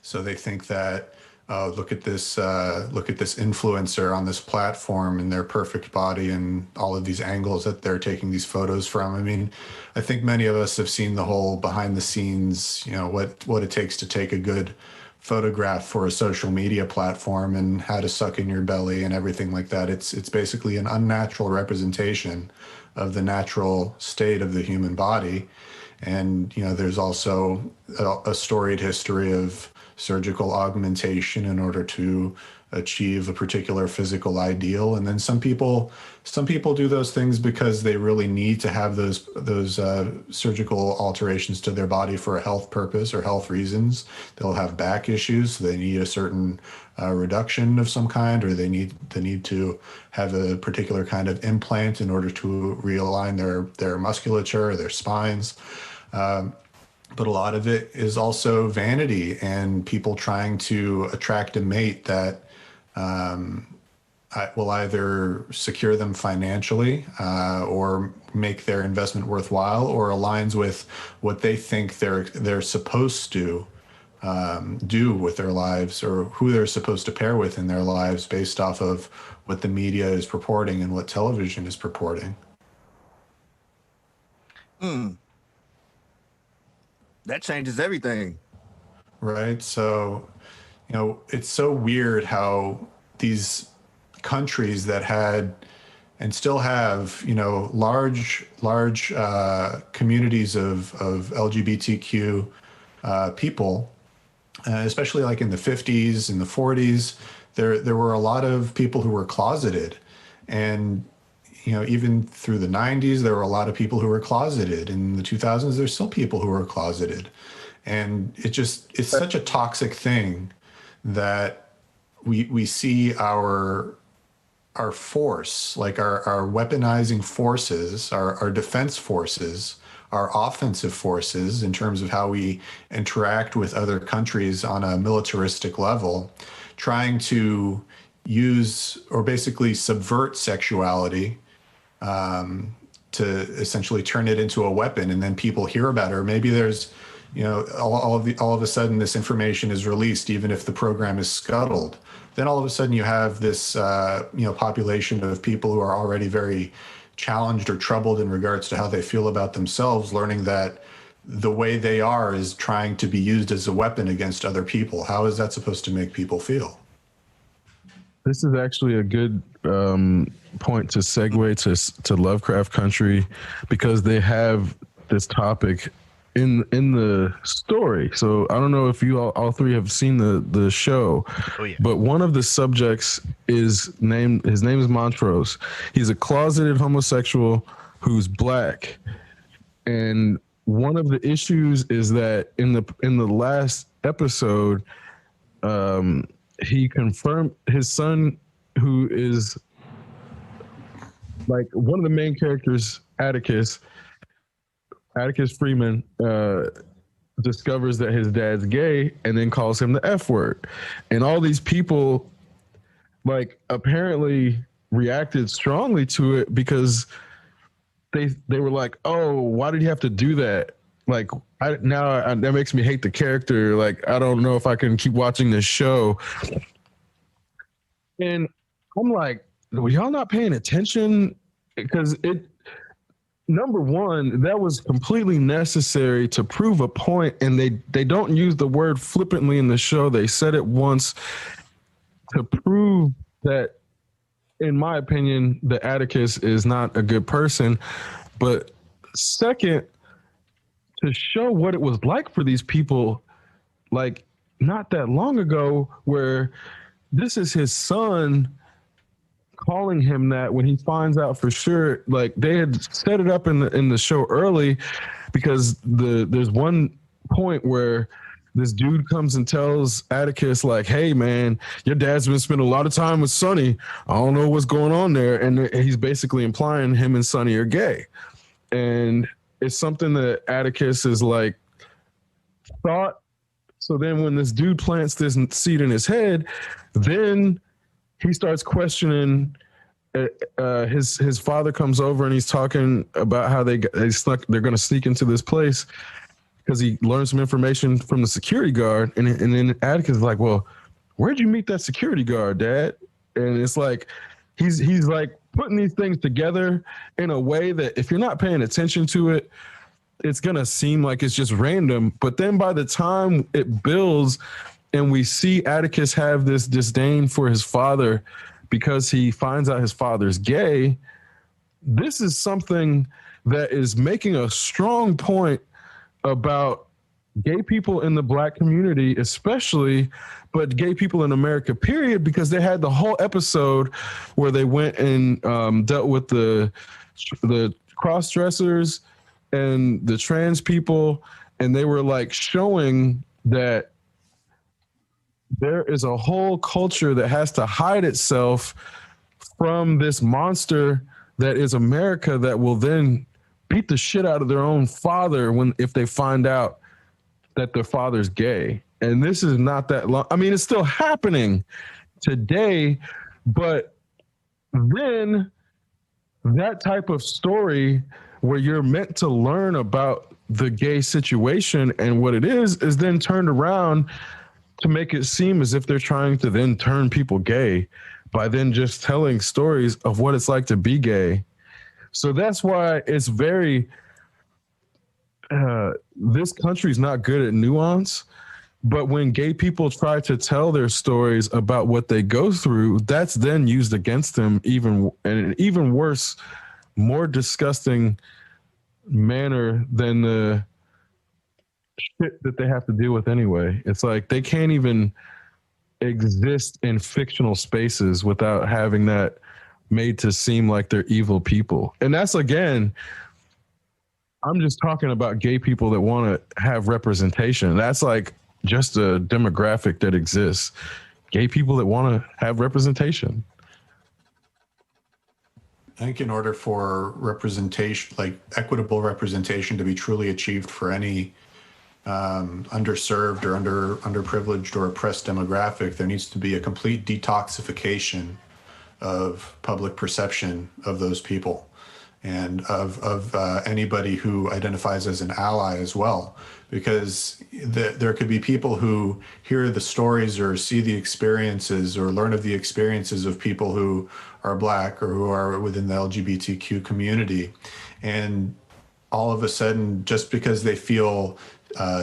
So they think that, oh, look at this influencer on this platform and their perfect body and all of these angles that they're taking these photos from. I mean, I think many of us have seen the whole behind the scenes, you know, what it takes to take a good photograph for a social media platform and how to suck in your belly and everything like that. It's basically an unnatural representation of the natural state of the human body. And, you know, there's also a storied history of surgical augmentation in order to achieve a particular physical ideal. And then some people do those things because they really need to have those surgical alterations to their body for a health purpose or health reasons. They'll have back issues, so they need a certain reduction of some kind, or they need to have a particular kind of implant in order to realign their musculature or their spines. But a lot of it is also vanity and people trying to attract a mate that will either secure them financially or make their investment worthwhile, or aligns with what they think they're supposed to do with their lives, or who they're supposed to pair with in their lives based off of what the media is purporting and what television is purporting. That changes everything. Right. So, you know, it's so weird how these countries that had and still have, you know, large communities of LGBTQ people, especially like in the 50s and the 40s, there were a lot of people who were closeted. And, you know, even through the 90s, there were a lot of people who were closeted. In the 2000s, there's still people who are closeted. And it's such a toxic thing that we see our force, like our weaponizing forces, our defense forces our offensive forces in terms of how we interact with other countries on a militaristic level, trying to use or basically subvert sexuality to essentially turn it into a weapon, and then people hear about it. Or maybe there's, all of a sudden this information is released, even if the program is scuttled. Then all of a sudden you have this, population of people who are already very challenged or troubled in regards to how they feel about themselves, learning that the way they are is trying to be used as a weapon against other people. How is that supposed to make people feel? This is actually a good point to segue to Lovecraft Country, because they have this topic in the story. So I don't know if you all three have seen the show. Oh yeah. But one of the subjects his name is Montrose. He's a closeted homosexual who's black, and one of the issues is that in the last episode, he confirmed his son, who is like one of the main characters, Atticus Freeman, discovers that his dad's gay and then calls him the F word. And all these people like apparently reacted strongly to it, because they were like, oh, why did he have to do that? Like, that makes me hate the character. Like, I don't know if I can keep watching this show. And I'm like, were y'all not paying attention? Because number one, that was completely necessary to prove a point, and they don't use the word flippantly in the show. They said it once to prove that, in my opinion, the Atticus is not a good person. But second, to show what it was like for these people, like not that long ago, where this is his son calling him that when he finds out for sure. Like, they had set it up in the show early, because there's one point where this dude comes and tells Atticus, like, hey man, your dad's been spending a lot of time with Sonny. I don't know what's going on there. And he's basically implying him and Sonny are gay. And it's something that Atticus is like thought. So then when this dude plants this seed in his head, then he starts questioning. His father comes over and he's talking about how they're going to sneak into this place, because he learned some information from the security guard. And then Atticus is like, well, where'd you meet that security guard, Dad? And it's like, he's like putting these things together in a way that if you're not paying attention to it, it's going to seem like it's just random. But then by the time it builds and we see Atticus have this disdain for his father because he finds out his father's gay, this is something that is making a strong point about gay people in the black community, especially, but gay people in America, period, because they had the whole episode where they went and dealt with the cross-dressers and the trans people, and they were like showing that there is a whole culture that has to hide itself from this monster that is America, that will then beat the shit out of their own father if they find out that their father's gay. And this is not that long. I mean, it's still happening today, but then that type of story where you're meant to learn about the gay situation and what it is then turned around to make it seem as if they're trying to then turn people gay by then just telling stories of what it's like to be gay. So that's why it's very, this country's not good at nuance, but when gay people try to tell their stories about what they go through, that's then used against them in an even worse, more disgusting manner than the shit that they have to deal with anyway. It's like they can't even exist in fictional spaces without having that made to seem like they're evil people. And that's, again, I'm just talking about gay people that want to have representation. That's like just a demographic that exists. Gay people that want to have representation. I think in order for representation, like equitable representation, to be truly achieved for any underserved or underprivileged or oppressed demographic, there needs to be a complete detoxification of public perception of those people and of anybody who identifies as an ally as well, because there could be people who hear the stories or see the experiences or learn of the experiences of people who are Black or who are within the LGBTQ community, and all of a sudden, just because they feel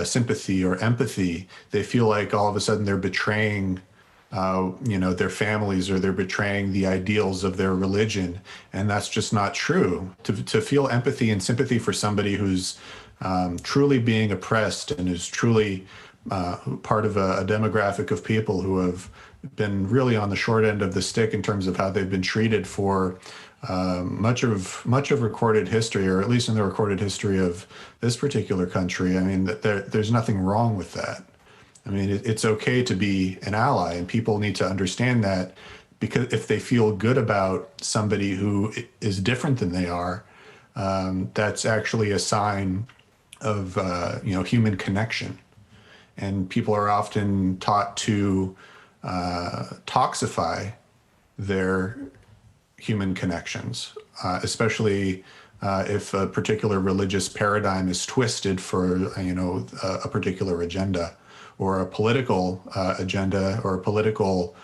sympathy or empathy, they feel like all of a sudden they're betraying their families, or they're betraying the ideals of their religion. And that's just not true. To feel empathy and sympathy for somebody who's truly being oppressed and is truly part of a demographic of people who have been really on the short end of the stick in terms of how they've been treated for much of recorded history, or at least in the recorded history of this particular country. I mean, there's nothing wrong with that. I mean, it's okay to be an ally, and people need to understand that, because if they feel good about somebody who is different than they are, that's actually a sign of human connection. And people are often taught to toxify their human connections, especially if a particular religious paradigm is twisted for a particular agenda, or a political agenda, or a political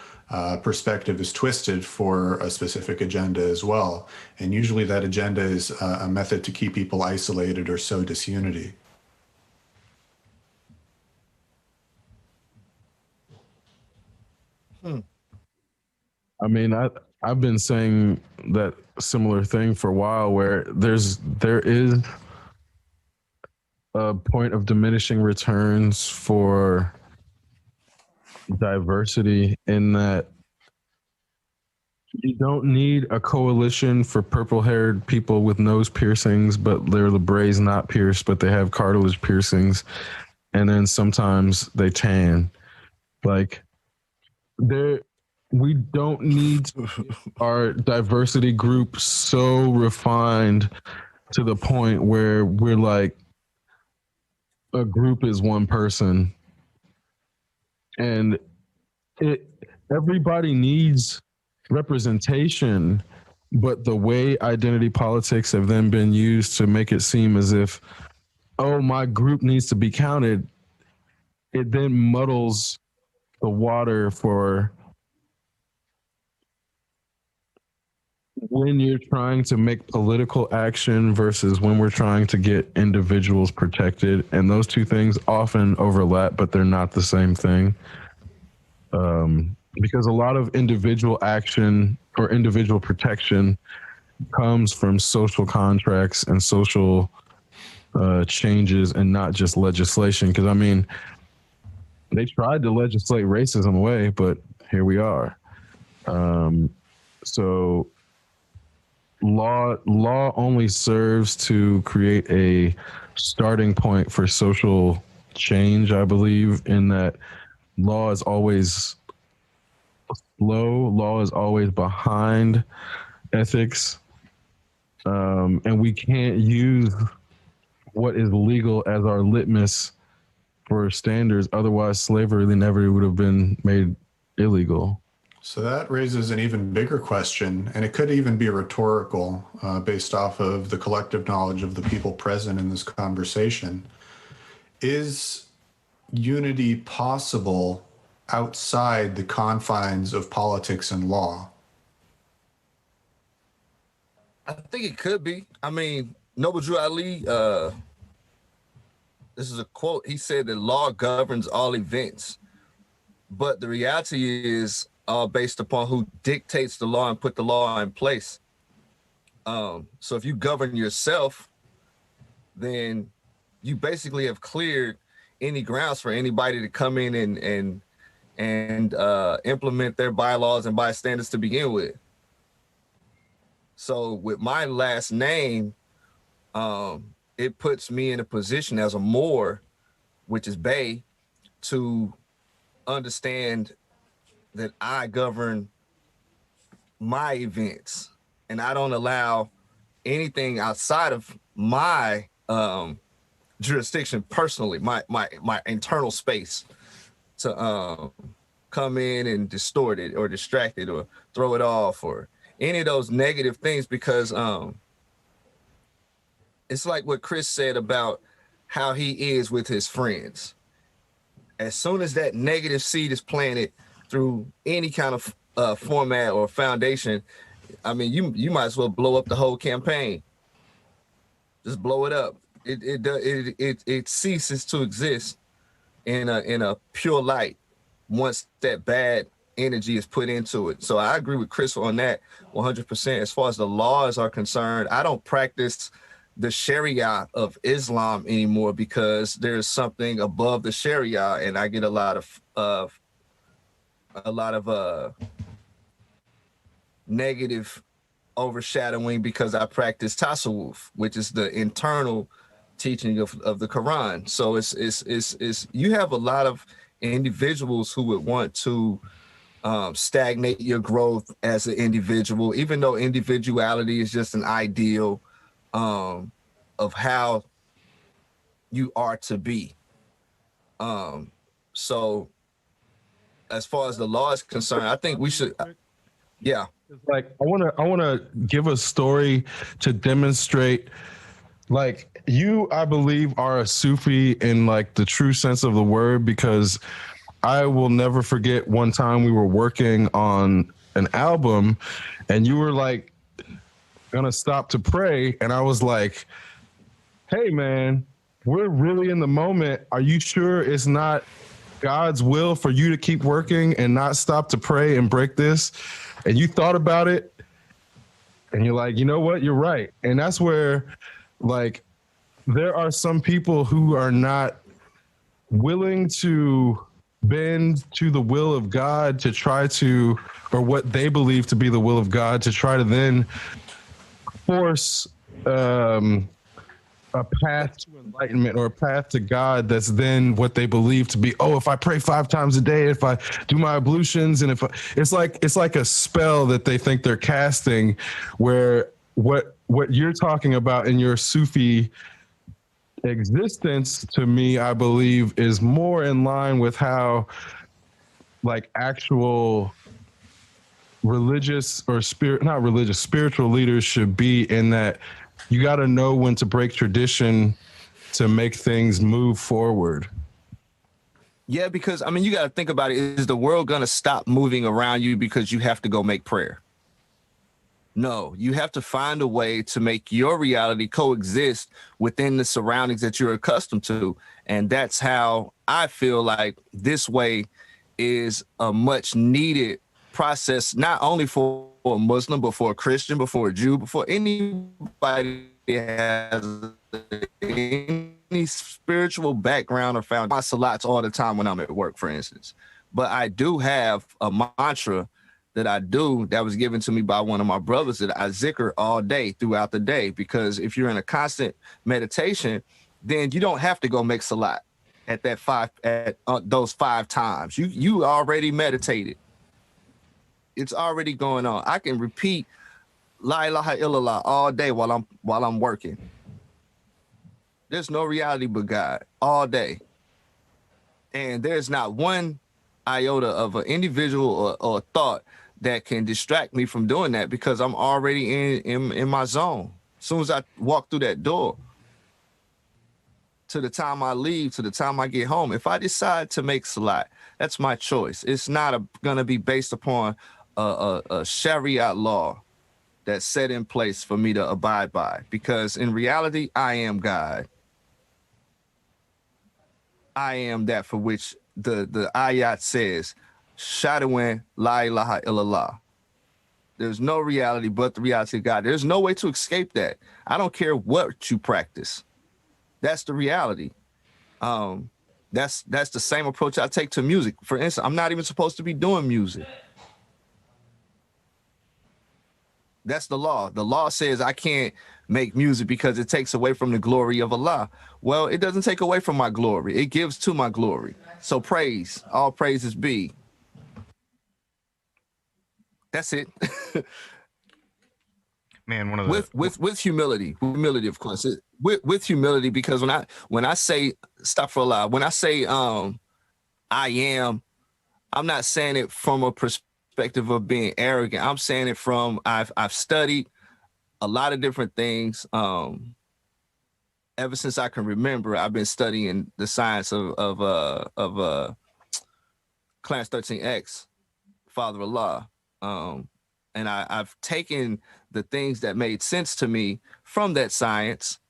perspective is twisted for a specific agenda as well. And usually that agenda is a method to keep people isolated or sow disunity. I mean, I've been saying that similar thing for a while, where there is a point of diminishing returns for diversity, in that you don't need a coalition for purple-haired people with nose piercings, but their labrets not pierced, but they have cartilage piercings, and then sometimes they tan. Like, there, we don't need our diversity group so refined to the point where we're like, a group is one person, and it everybody needs representation, but the way identity politics have then been used to make it seem as if, oh, my group needs to be counted, it then muddles the water for when you're trying to make political action versus when we're trying to get individuals protected. And those two things often overlap, but they're not the same thing. Because a lot of individual action or individual protection comes from social contracts and social changes, and not just legislation. Because, I mean, they tried to legislate racism away, but here we are. So law only serves to create a starting point for social change, I believe, in that law is always slow, law is always behind ethics, and we can't use what is legal as our litmus for standards. Otherwise, slavery never would have been made illegal. So that raises an even bigger question, and it could even be rhetorical, based off of the collective knowledge of the people present in this conversation. Is unity possible outside the confines of politics and law? I think it could be. I mean, Noble Drew Ali, this is a quote. He said that law governs all events, but the reality is all based upon who dictates the law and put the law in place. So if you govern yourself, then you basically have cleared any grounds for anybody to come in and implement their bylaws and bystanders to begin with. So with my last name, it puts me in a position as a Moor, which is Bay, to understand that I govern my events and I don't allow anything outside of my jurisdiction personally, my internal space to come in and distort it or distract it or throw it off or any of those negative things, because it's like what Chris said about how he is with his friends. As soon as that negative seed is planted through any kind of format or foundation, I mean, you might as well blow up the whole campaign. Just blow it up. It ceases to exist in a pure light once that bad energy is put into it. So I agree with Chris on that 100%. As far as the laws are concerned, I don't practice the Sharia of Islam anymore because there's something above the Sharia, and I get a lot of negative overshadowing because I practice tasawwuf, which is the internal teaching of the Quran. So it's you have a lot of individuals who would want to stagnate your growth as an individual, even though individuality is just an ideal of how you are to be. So as far as the law is concerned, I think we should, yeah. Like I want to give a story to demonstrate, like, you, I believe, are a Sufi in like the true sense of the word, because I will never forget one time we were working on an album and you were like gonna stop to pray, and I was like, hey man, we're really in the moment. Are you sure it's not God's will for you to keep working and not stop to pray and break this? And you thought about it and you're like, you know what, you're right. And that's where, like, there are some people who are not willing to bend to the will of God to try to, or what they believe to be the will of God, to try to then force a path to enlightenment or a path to God that's then what they believe to be, oh, if I pray 5 times a day, if I do my ablutions, and if it's like a spell that they think they're casting, where what you're talking about in your Sufi existence, to me, I believe, is more in line with how like actual religious or spiritual leaders should be, in that you got to know when to break tradition to make things move forward. Yeah, because I mean, you got to think about it. Is the world going to stop moving around you because you have to go make prayer? No, you have to find a way to make your reality coexist within the surroundings that you're accustomed to. And that's how I feel like this way is a much needed process, not only for a Muslim, but for a Christian, before a Jew, before anybody has any spiritual background or found my salats all the time when I'm at work, for instance. But I do have a mantra that I do that was given to me by one of my brothers that I zikr all day throughout the day, because if you're in a constant meditation, then you don't have to go make salat at those 5 times. You already meditated. It's already going on. I can repeat La ilaha illallah all day while I'm working. There's no reality but God all day. And there's not one iota of an individual or thought that can distract me from doing that, because I'm already in my zone. As soon as I walk through that door, to the time I leave, to the time I get home, if I decide to make salat, that's my choice. It's not going to be based upon a Sharia law that's set in place for me to abide by, because in reality, I am God. I am that for which the ayat says, Shadawin la ilaha illallah. There's no reality but the reality of God. There's no way to escape that. I don't care what you practice. That's the reality. That's the same approach I take to music. For instance, I'm not even supposed to be doing music. That's the law. The law says I can't make music because it takes away from the glory of Allah. Well, it doesn't take away from my glory. It gives to my glory. So praise, all praises be. That's it. Man, one of the with humility, of course, with humility, because when I say stop for a lot, when I say I am, I'm not saying it from a perspective of being arrogant. I'm saying it from I've studied a lot of different things. Ever since I can remember, I've been studying the science of Clarence 13X, Father Allah. And I've taken the things that made sense to me from that science,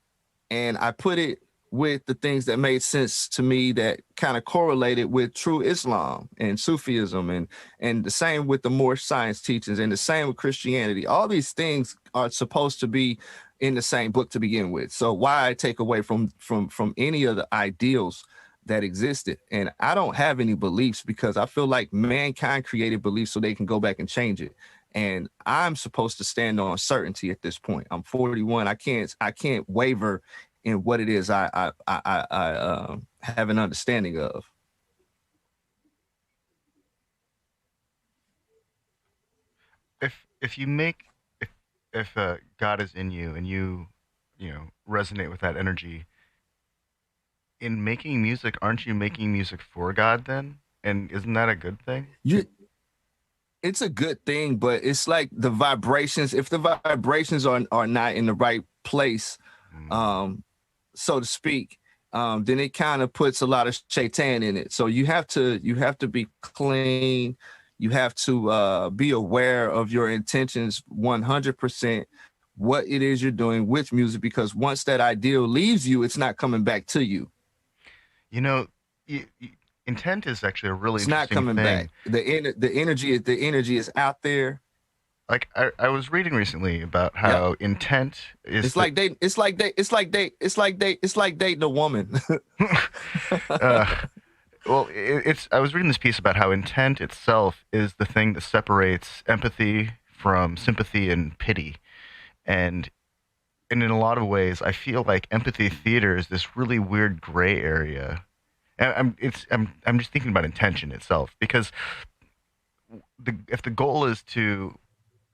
and I put it with the things that made sense to me that kind of correlated with true Islam and Sufism, and the same with the more science teachings, and the same with Christianity. All these things are supposed to be in the same book to begin with. So why take away from any of the ideals that existed? And I don't have any beliefs, because I feel like mankind created beliefs so they can go back and change it. And I'm supposed to stand on certainty at this point. I'm 41. I can't waver in what it is I have an understanding of. If you make if God is in you and you know resonate with that energy in making music, aren't you making music for God then? And isn't that a good thing? It's a good thing, but it's like the vibrations. If the vibrations are not in the right place, so to speak, then it kind of puts a lot of shaitan in it. So you have to be clean. You have to be aware of your intentions 100%, what it is you're doing with music, because once that ideal leaves you, it's not coming back to you. You know, intent is actually a really It's not interesting coming thing. back. The energy is out there. Like I was reading recently about how intent is. It's like dating a woman. Well, it's. I was reading this piece about how intent itself is the thing that separates empathy from sympathy and pity, and in a lot of ways, I feel like empathy theater is this really weird gray area. And I'm just thinking about intention itself, because if the goal is to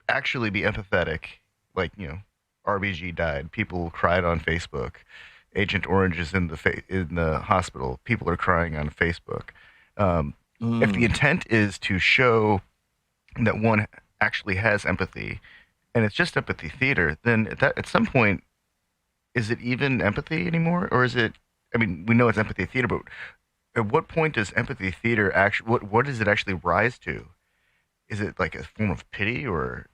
actually be empathetic, like RBG died, people cried on Facebook, Agent Orange is in the hospital, people are crying on Facebook. If the intent is to show that one actually has empathy, and it's just empathy theater, then at some point, is it even empathy anymore, or is it? I mean, we know it's empathy theater, but at what point does empathy theater actually? What does it actually rise to? Is it like a form of pity or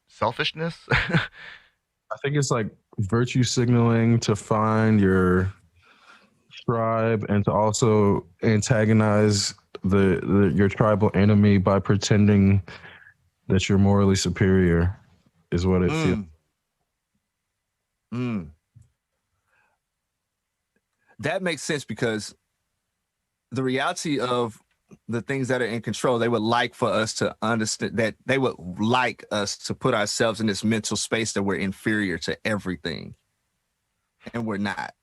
selfishness? I think it's like virtue signaling to find your tribe and to also antagonize your tribal enemy by pretending that you're morally superior, is what it feels. That makes sense, because the reality of the things that are in control, they would like for us to understand that. They would like us to put ourselves in this mental space that we're inferior to everything, and we're not.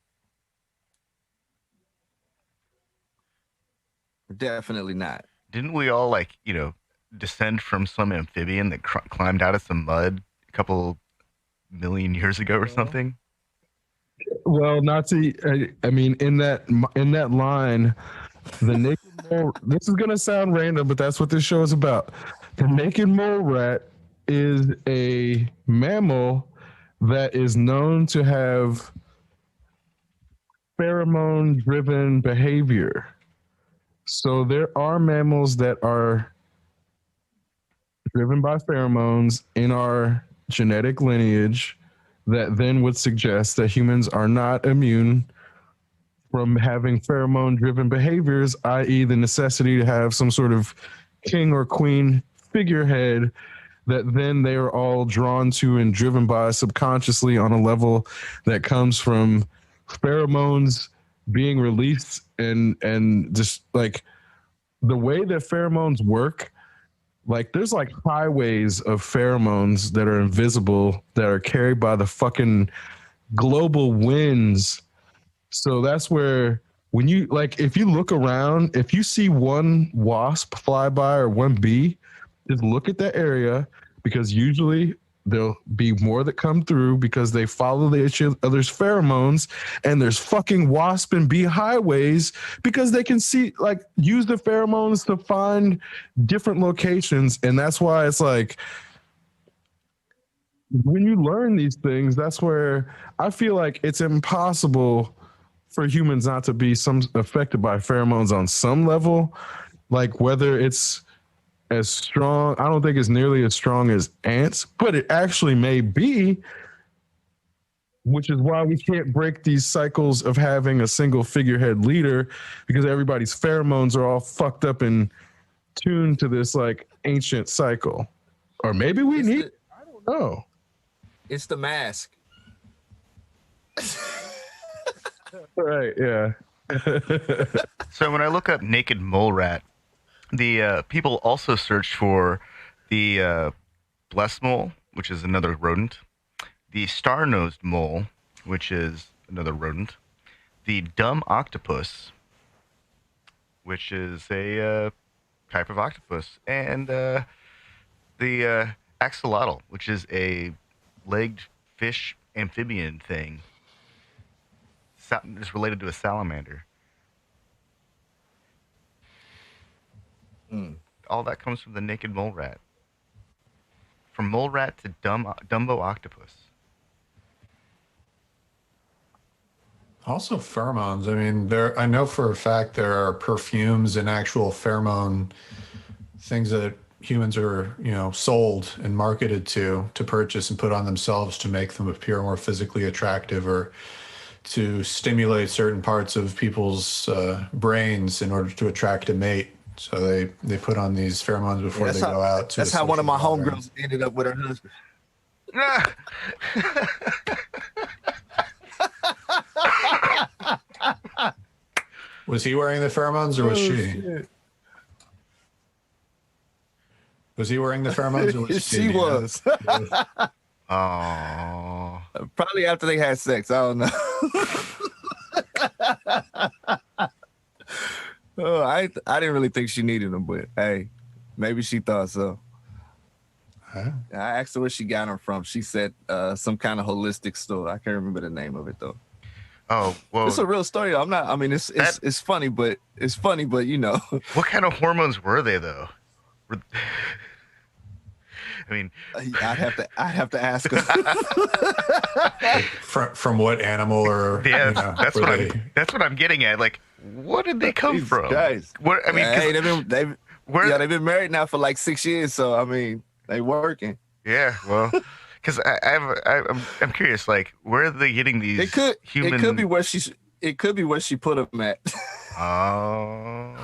We're definitely not. Didn't we all descend from some amphibian that climbed out of some mud a couple million years ago or something? Well, not to. I mean, in that line, the naked mole. This is gonna sound random, but that's what this show is about. The naked mole rat is a mammal that is known to have pheromone-driven behavior. So there are mammals that are driven by pheromones in our genetic lineage that then would suggest that humans are not immune from having pheromone-driven behaviors, i.e. the necessity to have some sort of king or queen figurehead that then they are all drawn to and driven by subconsciously on a level that comes from pheromones being released, and just like the way that pheromones work, like there's like highways of pheromones that are invisible that are carried by the fucking global winds. So that's where when you if you look around, if you see one wasp fly by or one bee, just look at that area, because usually there'll be more that come through because they follow each other's pheromones, and there's fucking wasp and bee highways because they can see, like, use the pheromones to find different locations. And that's why it's like, when you learn these things, that's where I feel like it's impossible for humans not to be affected by pheromones on some level, like whether it's as strong. I don't think it's nearly as strong as ants, but it actually may be, which is why we can't break these cycles of having a single figurehead leader, because everybody's pheromones are all fucked up and tuned to this like ancient cycle. Or maybe we need, I don't know. It's the mask. Right, yeah. So when I look up naked mole rat, the people also search for the blessed mole, which is another rodent, the star-nosed mole, which is another rodent, the dumb octopus, which is a type of octopus, and the axolotl, which is a legged fish amphibian thing. It's related to a salamander. All that comes from the naked mole rat. From mole rat to Dumbo octopus. Also pheromones. I mean, I know for a fact there are perfumes and actual pheromone things that humans are, sold and marketed to purchase and put on themselves to make them appear more physically attractive, or to stimulate certain parts of people's brains in order to attract a mate. So they put on these pheromones before they go out. That's how one of my homegirls ended up with her husband. Was he wearing the pheromones, or was she? Shit. Was he wearing the pheromones, or was She was. Oh. Probably after they had sex. I don't know. Oh, I didn't really think she needed them, but hey, maybe she thought so. Huh? I asked her where she got them from. She said some kind of holistic store. I can't remember the name of it though. Oh, well. It's a real story. I'm not. I mean, it's funny, but What kind of hormones were they though? I mean, I'd have to ask her. From what animal, or yeah, that's what I'm getting at. Like, what did they come from? Guys, What I mean, hey, they've been married now for like 6 years, so I mean, they working. Yeah, well, because I'm curious, like, where are they getting these? It could be where she put them at. Oh.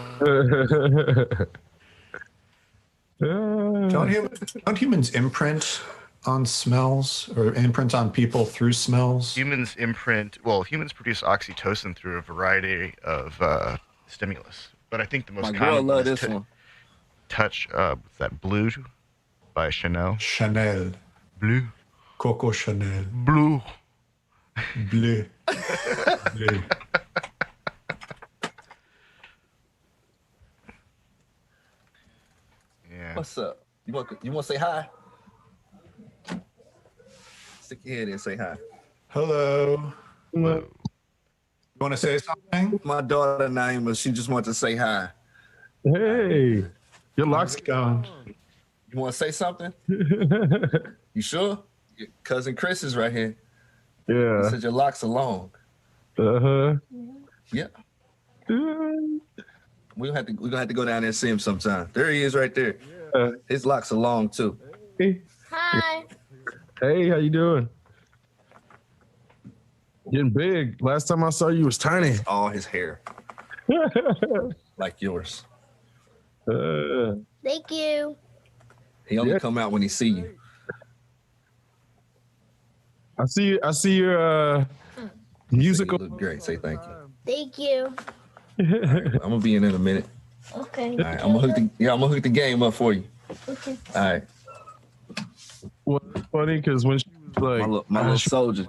Don't humans imprint on smells, or imprint on people through smells? Humans produce oxytocin through a variety of stimulus. But I think the most My girl common love is this one. touch, what's that, Blue by Chanel? Chanel. Blue. Coco Chanel. Blue. Bleu. Bleu. Yeah. What's up? You want to say hi? Stick your head in and say hi. Hello. Whoa. You want to say something? My daughter Naima, she just wanted to say hi. Hey, your lock's going. You want to say something? You sure? Your cousin Chris is right here. He Yeah. said your locks are long. Uh-huh. Yeah. We're gonna have to go down there and see him sometime. There he is right there. Yeah. His locks are long too. Hey. Hi. Hey, how you doing? Getting big. Last time I saw you was tiny. All his hair. Like yours. Thank you. He only Yeah. come out when he see you. I see your musical. You look great. Say thank you. Thank you. I'm gonna be in a minute. Okay. All right, I'm gonna hook the game up for you. Okay. All right, Well, it's funny because when she was like, my little soldier.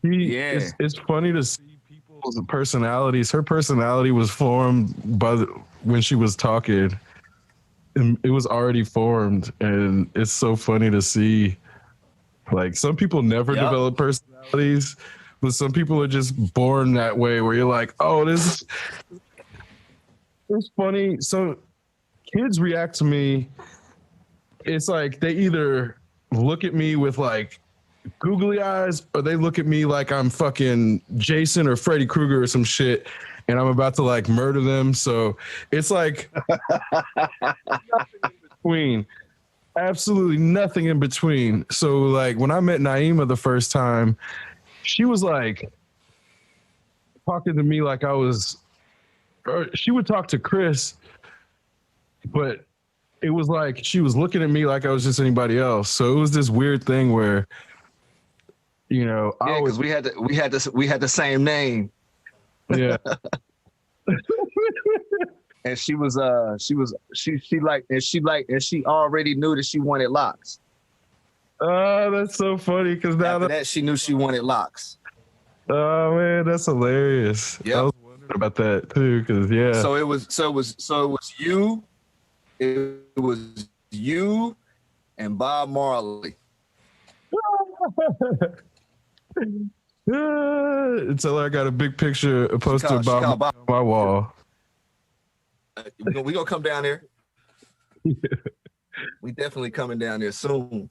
Yeah. It's funny to see people's personalities. Her personality was formed when she was talking. it was already formed, and it's so funny to see. Like some people never develop personalities, but some people are just born that way. Where you're like, oh, this is funny. So kids react to me. It's like they either look at me with like googly eyes, or they look at me like I'm fucking Jason or Freddy Krueger or some shit, and I'm about to like murder them. So it's like between, absolutely nothing in between. So like when I met Naima the first time, she was like talking to me like I was, or she would talk to Chris, but it was like she was looking at me like I was just anybody else. So it was this weird thing where, you know, Yeah, because we had the same name. Yeah. And she already knew that she wanted locks. Oh, that's so funny because now After that she knew she wanted locks. Oh man, that's hilarious. Yeah, I was wondering about that too, because yeah. So it was you and Bob Marley. Until I got a big picture, a poster about on my wall. We gonna come down there. We definitely coming down there soon.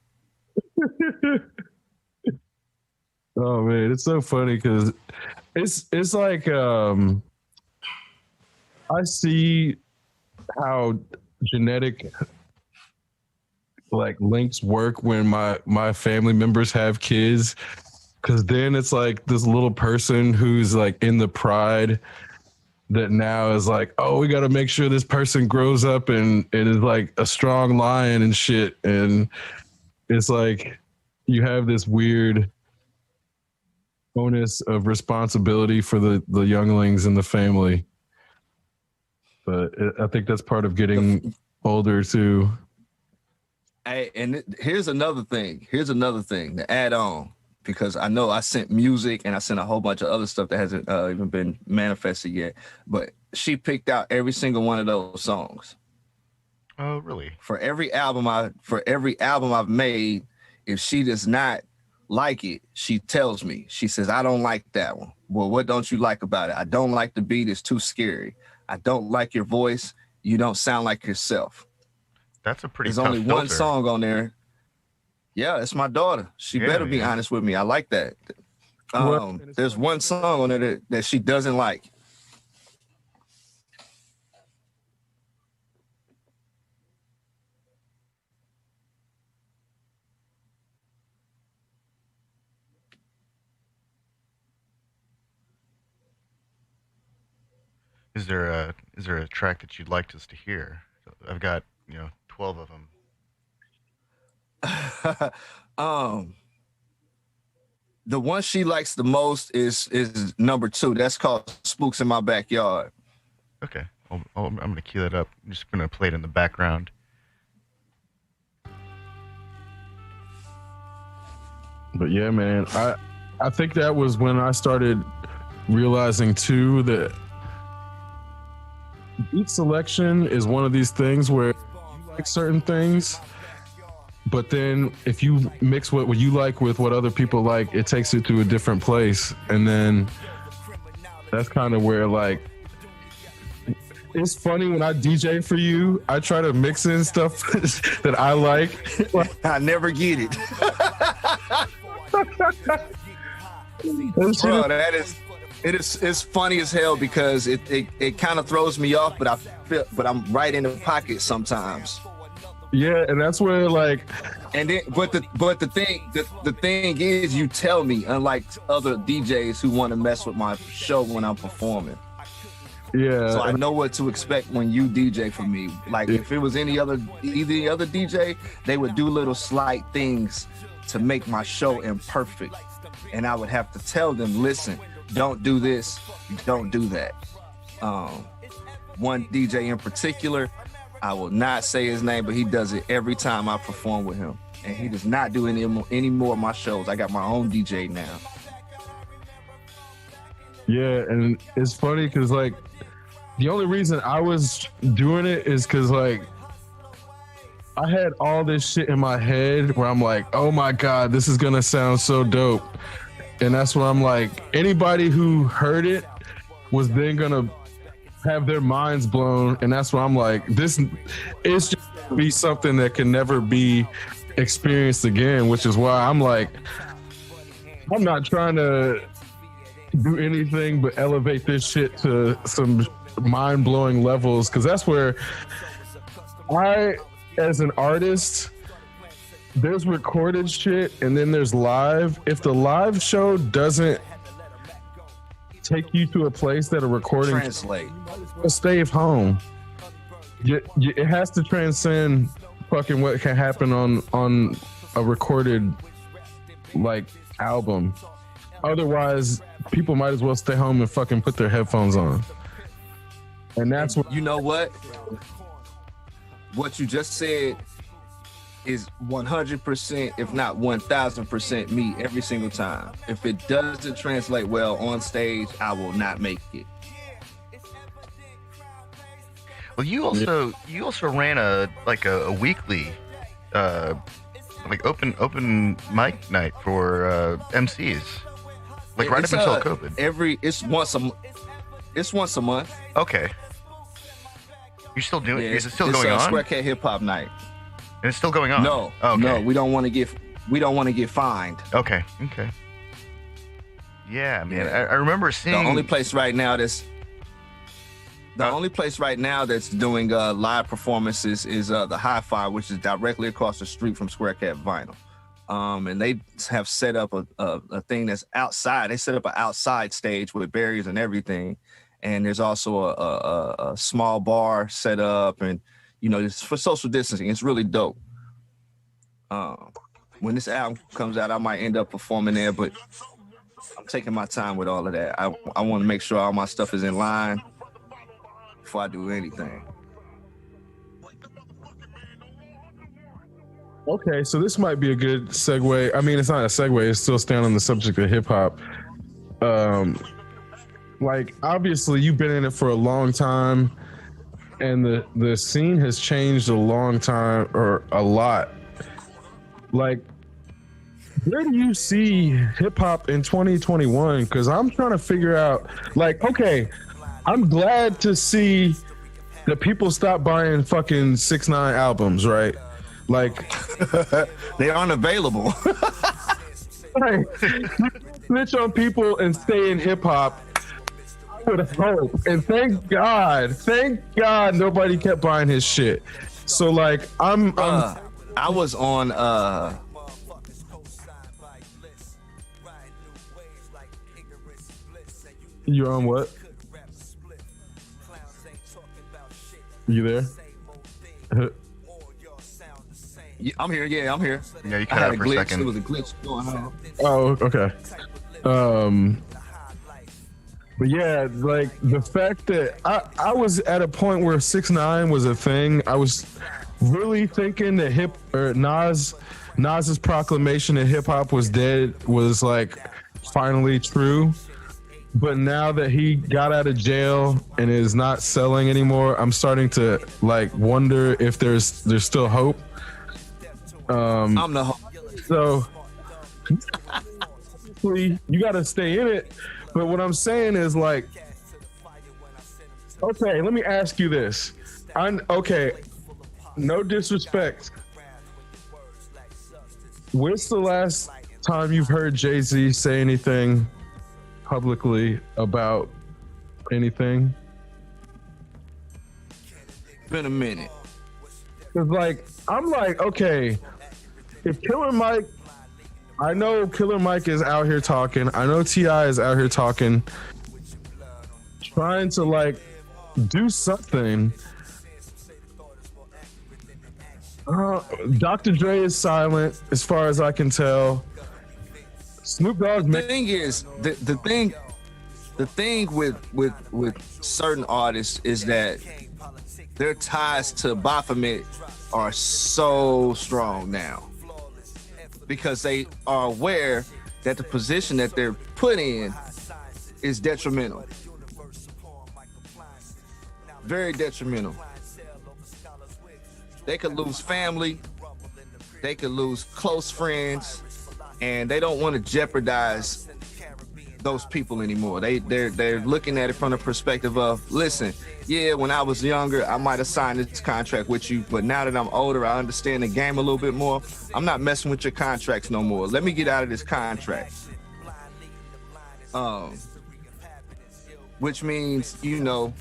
Oh man, it's so funny because it's like I see how genetic like links work when my family members have kids, because then it's like this little person who's like in the pride that now is like, oh, we got to make sure this person grows up and is like a strong lion and shit. And it's like you have this weird onus of responsibility for the younglings in the family. But I think that's part of getting older too. Hey, and here's another thing to add on, because I know I sent music and I sent a whole bunch of other stuff that hasn't even been manifested yet, but she picked out every single one of those songs. Oh, really? For every album I've made, if she does not like it, she tells me. She says, I don't like that one. Well, what don't you like about it? I don't like the beat, it's too scary. I don't like your voice. You don't sound like yourself. That's a pretty There's tough only filter. one song on there. Yeah, it's my daughter. She better be honest with me. I like that. There's one song on there that she doesn't like. Is there a track that you'd like us to hear? I've got 12 of them. The one she likes the most is number 2. That's called "Spooks in My Backyard." Okay, I'm gonna cue that up. I'm just gonna play it in the background. But yeah, man, I think that was when I started realizing too that beat selection is one of these things where you like certain things, but then if you mix what you like with what other people like, it takes you to a different place. And then that's kind of where, like, it's funny when I DJ for you, I try to mix in stuff that I like. I never get it. Bro, it's funny as hell because it kind of throws me off, but I'm right in the pocket sometimes. Yeah, and that's where, like, and then but the thing is, you tell me, unlike other DJs who want to mess with my show when I'm performing. Yeah, so I know what to expect when you DJ for me. Like, if it was any other DJ, they would do little slight things to make my show imperfect, and I would have to tell them, listen, don't do this, don't do that. One DJ in particular, I will not say his name, but he does it every time I perform with him, and he does not do any more of my shows. I got my own DJ now. Yeah, and it's funny because, like, the only reason I was doing it is because, like, I had all this shit in my head where I'm like, oh my God, this is gonna sound so dope. And that's where I'm like, anybody who heard it was then gonna have their minds blown. And that's where I'm like, this is just gonna be something that can never be experienced again, which is why I'm like, I'm not trying to do anything but elevate this shit to some mind-blowing levels, because that's where I, as an artist, there's recorded shit and then there's live. If the live show doesn't take you to a place that a recording Translate. stay home. It has to transcend fucking what can happen on a recorded like album. Otherwise, people might as well stay home and fucking put their headphones on. And that's what You know what? What you just said is 100%, if not 1000% me every single time. If it doesn't translate well on stage, I will not make it. Well, you also ran a weekly like open mic night for MCs. Like right up until COVID. It's once a month. Okay. You're still doing Yeah, is it still going on? Square Cat Hip Hop Night. And it's still going on? No, okay. no, we don't want to get fined. Okay. Yeah, man. Yeah. I remember seeing The only place right now that's doing live performances is the Hi-Fi, which is directly across the street from Square Cat Vinyl. And they have set up a thing that's outside. They set up an outside stage with barriers and everything. And there's also a small bar set up, and it's for social distancing. It's really dope. When this album comes out, I might end up performing there, but I'm taking my time with all of that. I want to make sure all my stuff is in line before I do anything. Okay, so this might be a good segue. I mean, it's not a segue. It's still staying on the subject of hip hop. Like, obviously, you've been in it for a long time, and the scene has changed a long time, or a lot. Like, where do you see hip hop in 2021? Because I'm trying to figure out, like, okay, I'm glad to see that people stop buying fucking 6ix9ine albums, right? Like, they aren't available. Right. Snitch on people and stay in hip hop. I would hope. And thank God nobody kept buying his shit. So like I was on You're on what? You there? Yeah, I'm here. Yeah, I'm here. Yeah, you cut out for a second. It was a glitch going on. Oh, okay. But yeah, like the fact that I was at a point where 6ix9ine was a thing. I was really thinking that Nas's proclamation that hip hop was dead was like finally true. But now that he got out of jail and is not selling anymore, I'm starting to like wonder if there's still hope. I'm the hope. So you got to stay in it. But what I'm saying is like, okay, let me ask you this. Okay, no disrespect. When's the last time you've heard Jay-Z say anything publicly about anything? Been a minute. Cause like, I'm like, okay, if Killer Mike, I know Killer Mike is out here talking. I know T.I. is out here talking, trying to like do something. Dr. Dre is silent as far as I can tell. Snoop Dogg's the thing is, the thing with certain artists is that their ties to Baphomet are so strong now because they are aware that the position that they're put in is detrimental. Very detrimental. They could lose family, they could lose close friends, and they don't want to jeopardize those people anymore. They're looking at it from the perspective of, listen, yeah, when I was younger, I might have signed this contract with you, but now that I'm older, I understand the game a little bit more. I'm not messing with your contracts no more. Let me get out of this contract. Which means, you know,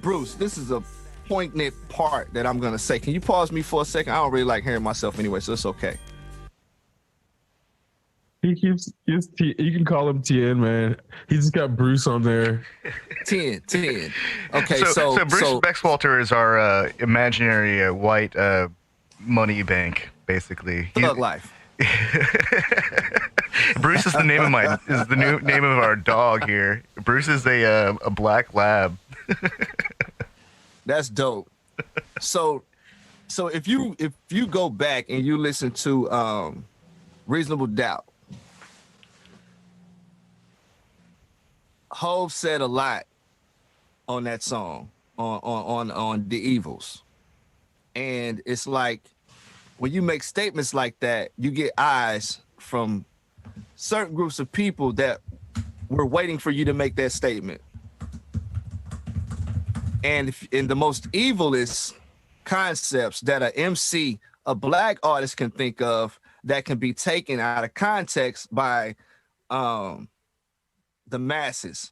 Bruce, this is a poignant part that I'm gonna say. Can you pause me for a second? I don't really like hearing myself anyway, so it's okay. He keeps you can call him TN, man. He just got Bruce on there. 10. Okay, so Bruce Bexwalter is our imaginary white money bank, basically. Thug life. Bruce is the name of the new name of our dog here. Bruce is a black lab. That's dope. So if you go back and you listen to Reasonable Doubt, Hov said a lot on that song on The Evils, and it's like when you make statements like that, you get eyes from certain groups of people that were waiting for you to make that statement. And in the most evilest concepts that a MC, a black artist, can think of that can be taken out of context by the masses.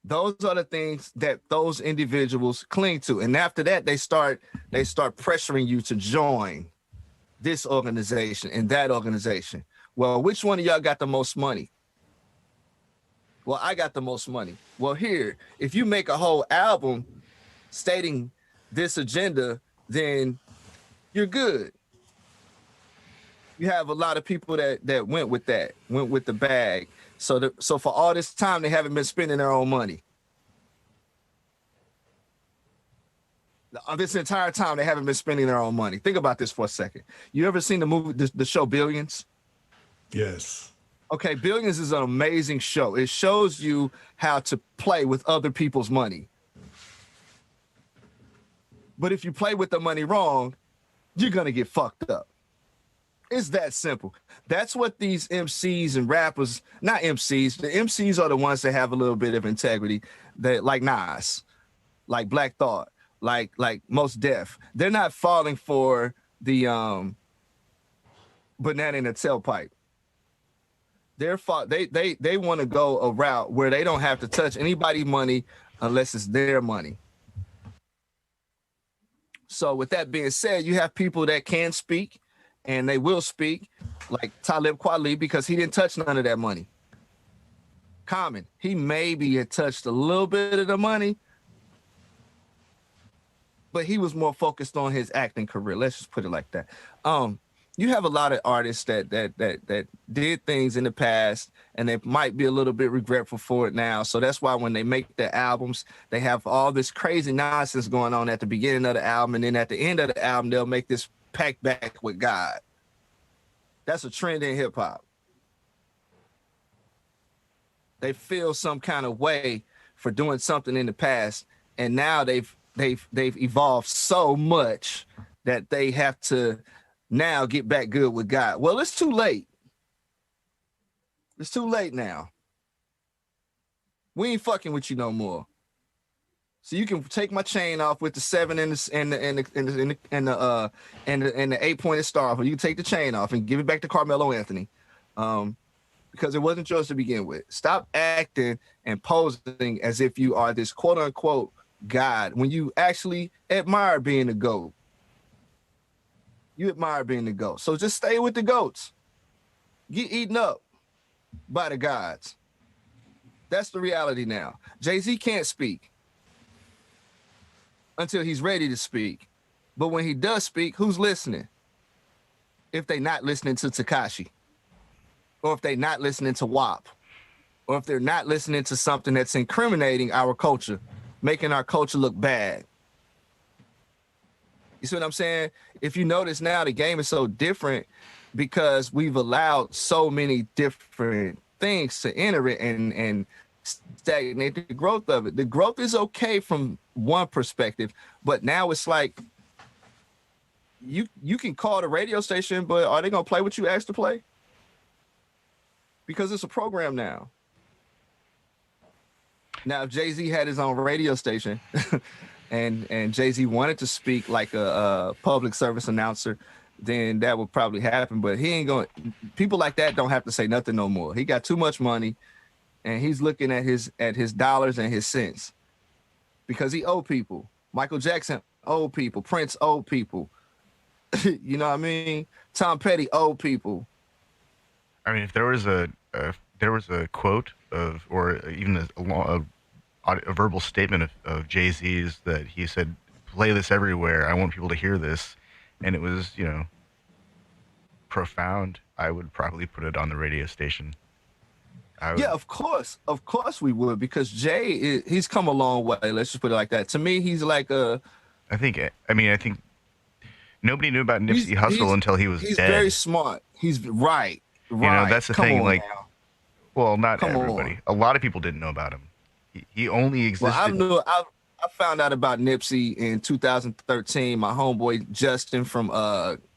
Those are the things that those individuals cling to. And after that, they start pressuring you to join this organization and that organization. Well, which one of y'all got the most money? Well, I got the most money. Well, here, if you make a whole album stating this agenda, then you're good. You have a lot of people that went with the bag. So for all this time, they haven't been spending their own money. This entire time, they haven't been spending their own money. Think about this for a second. You ever seen the movie, the show Billions? Yes. Okay, Billions is an amazing show. It shows you how to play with other people's money. But if you play with the money wrong, you're going to get fucked up. It's that simple. That's what these MCs and rappers, not MCs, the MCs are the ones that have a little bit of integrity, that like Nas, like Black Thought, like Mos Def. They're not falling for the banana in a tailpipe. They want to go a route where they don't have to touch anybody's money unless it's their money. So with that being said, you have people that can speak and they will speak, like Talib Kweli, because he didn't touch none of that money. Common, he maybe had touched a little bit of the money, but he was more focused on his acting career. Let's just put it like that. You have a lot of artists that did things in the past and they might be a little bit regretful for it now. So that's why when they make their albums, they have all this crazy nonsense going on at the beginning of the album. And then at the end of the album, they'll make this pact back with God. That's a trend in hip hop. They feel some kind of way for doing something in the past. And now they've evolved so much that they have to now get back good with God. Well, it's too late. It's too late now. We ain't fucking with you no more. So you can take my chain off with the 7 and the 8-pointed star, or you can take the chain off and give it back to Carmelo Anthony, because it wasn't yours to begin with. Stop acting and posing as if you are this quote unquote God when you actually admire being a GOAT. You admire being the GOAT. So just stay with the GOATs. Get eaten up by the gods. That's the reality now. Jay-Z can't speak until he's ready to speak. But when he does speak, who's listening? If they're not listening to Tekashi, or if they're not listening to WAP, or if they're not listening to something that's incriminating our culture, making our culture look bad. You see what I'm saying? If you notice now, the game is so different because we've allowed so many different things to enter it, and stagnate the growth of it. The growth is okay from one perspective, but now it's like you can call the radio station, but are they gonna play what you asked to play? Because it's a program now. Now, if Jay-Z had his own radio station and Jay-Z wanted to speak like a public service announcer, then that would probably happen. But he ain't going. People like that don't have to say nothing no more. He got too much money, and he's looking at his dollars and his cents because he owe people. Michael Jackson owe people. Prince owe people. You know what I mean? Tom Petty owe people. I mean, if there was a quote of, or even a verbal statement of Jay-Z's that he said, "Play this everywhere. I want people to hear this," and it was, profound, I would probably put it on the radio station. Yeah, of course we would, because Jay he's come a long way. Let's just put it like that. To me, he's like a. I think nobody knew about Nipsey Hussle until he was dead. He's very smart. He's right. That's the thing. Like, now. Well, not everybody. A lot of people didn't know about him. He only existed. Well, I found out about Nipsey in 2013. My homeboy Justin from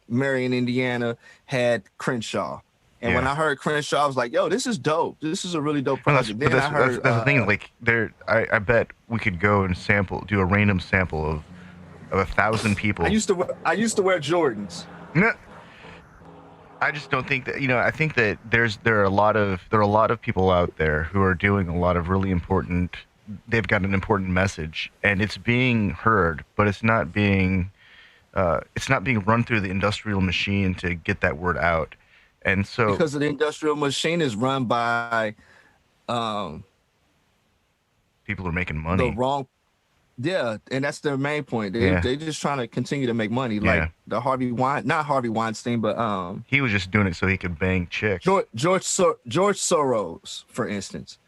Marion, Indiana, had Crenshaw. And when I heard Crenshaw, I was like, yo, this is dope. This is a really dope project. That's the thing. Like, I bet we could go and do a random sample of 1,000 people. I used to wear Jordans. No, I just don't think that. I think that there are a lot of people out there who are doing a lot of really important. They've got an important message, and it's being heard, but it's not being run through the industrial machine to get that word out. And so, because the industrial machine is run by people who are making money. The wrong. Yeah, and that's their main point. They're just trying to continue to make money, like not Harvey Weinstein, but he was just doing it so he could bang chicks. George Soros, for instance.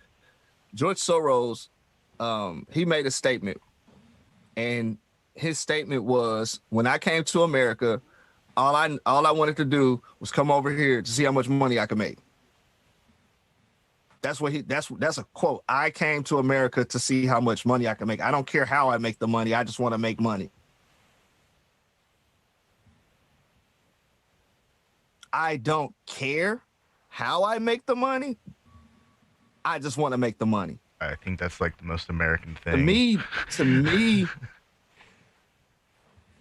George Soros, he made a statement, and his statement was, when I came to America, all I wanted to do was come over here to see how much money I could make. That's a quote. I came to America to see how much money I can make. I don't care how I make the money. I just want to make money. I don't care how I make the money. I just want to make the money. I think that's like the most American thing. To me,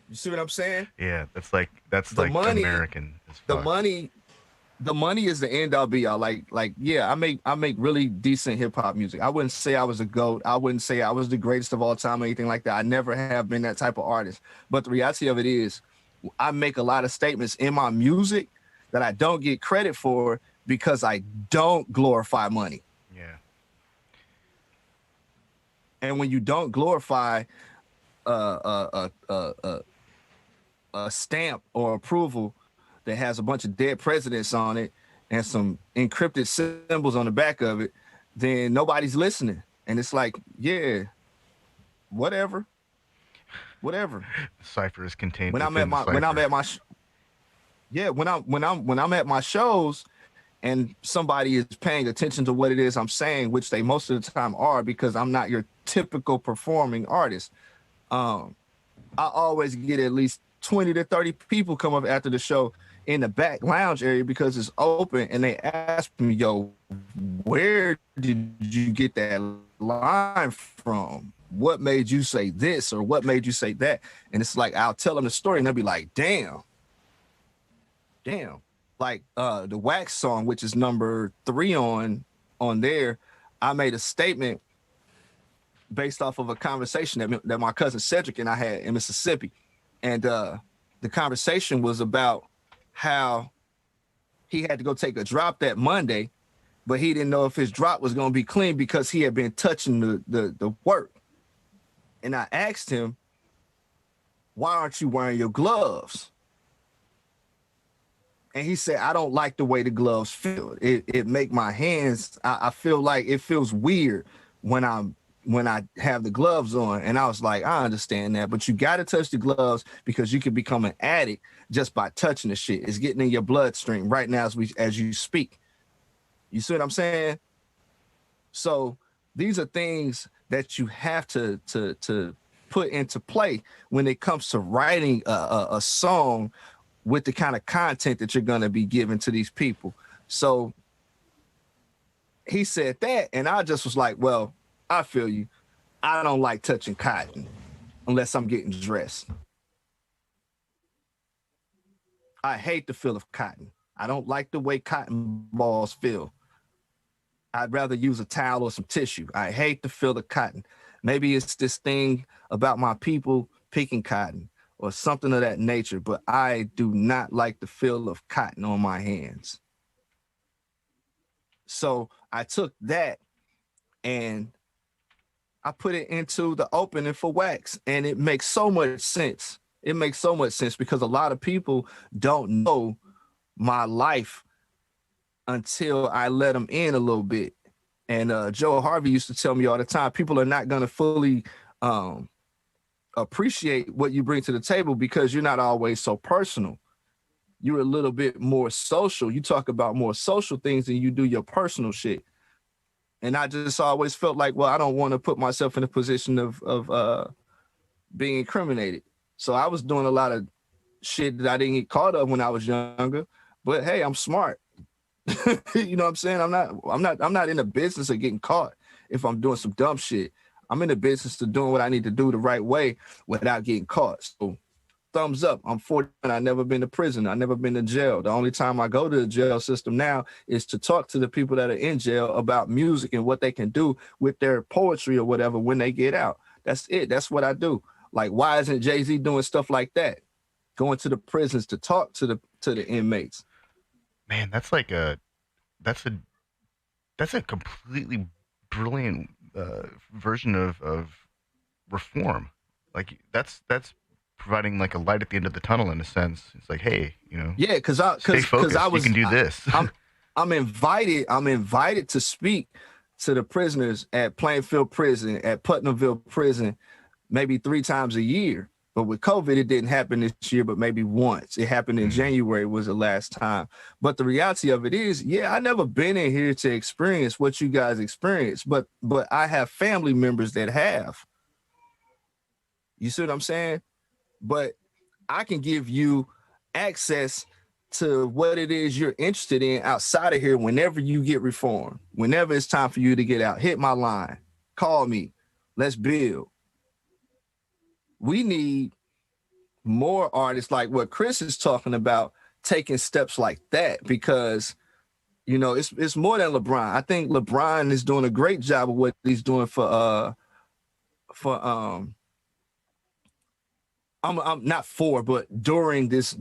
you see what I'm saying? Yeah, that's like American as fuck. The money is the end all be all. Like, yeah, I make really decent hip hop music. I wouldn't say I was a GOAT. I wouldn't say I was the greatest of all time or anything like that. I never have been that type of artist. But the reality of it is, I make a lot of statements in my music that I don't get credit for because I don't glorify money. Yeah. And when you don't glorify a stamp or approval that has a bunch of dead presidents on it and some encrypted symbols on the back of it, then nobody's listening. And it's like, yeah, whatever. The cipher is contained. When I'm at my shows and somebody is paying attention to what it is I'm saying, which they most of the time are, because I'm not your typical performing artist. I always get at least 20 to 30 people come up after the show in the back lounge area because it's open, and they ask me, yo, where did you get that line from? What made you say this, or what made you say that? And it's like, I'll tell them the story and they'll be like, damn. Like the Wax song, which is number 3 on there, I made a statement based off of a conversation that my cousin Cedric and I had in Mississippi. And the conversation was about how he had to go take a drop that Monday, but he didn't know if his drop was going to be clean because he had been touching the work. And I asked him, why aren't you wearing your gloves? And he said, I don't like the way the gloves feel. It make my hands, I feel like it feels weird when I have the gloves on. And I was like, I understand that, but you got to touch the gloves because you can become an addict just by touching the shit. It's getting in your bloodstream right now as you speak. You see what I'm saying? So These are things that you have to put into play when it comes to writing a song with the kind of content that you're going to be giving to these people. So he said that, and I just was like, well, I feel you. I don't like touching cotton unless I'm getting dressed. I hate the feel of cotton. I don't like the way cotton balls feel. I'd rather use a towel or some tissue. I hate the feel of cotton. Maybe it's this thing about my people picking cotton or something of that nature, but I do not like the feel of cotton on my hands. So I took that and I put it into the opening for Wax, and it makes so much sense. It makes so much sense because a lot of people don't know my life until I let them in a little bit. And Joe Harvey used to tell me all the time, people are not going to fully appreciate what you bring to the table because you're not always so personal. You're a little bit more social. You talk about more social things than you do your personal shit. And I just always felt like, well, I don't want to put myself in a position of being incriminated. So I was doing a lot of shit that I didn't get caught up when I was younger. But hey, I'm smart. You know what I'm saying? I'm not in the business of getting caught if I'm doing some dumb shit. I'm in the business of doing what I need to do the right way without getting caught. So thumbs up. I'm 40 and I've never been to prison. I've never been to jail. The only time I go to the jail system now is to talk to the people that are in jail about music and what they can do with their poetry or whatever when they get out. That's it. That's what I do. Like, why isn't Jay-Z doing stuff like that? Going to the prisons to talk to the inmates. Man, that's a completely brilliant version of reform. Like that's providing like a light at the end of the tunnel in a sense. It's like, hey, yeah, because stay focused. I was, you can do this. I'm invited to speak to the prisoners at Plainfield Prison, at Putnamville Prison, maybe 3 times a year. But with COVID, it didn't happen this year, but maybe once. It happened in January was the last time. But the reality of it is, yeah, I never been in here to experience what you guys experience, but I have family members that have. You see what I'm saying? But I can give you access to what it is you're interested in outside of here whenever you get reformed, whenever it's time for you to get out. Hit my line, call me, let's build. We need more artists like what Chris is talking about, taking steps like that, because it's more than LeBron. I think LeBron is doing a great job of what he's doing for I'm not for, but during this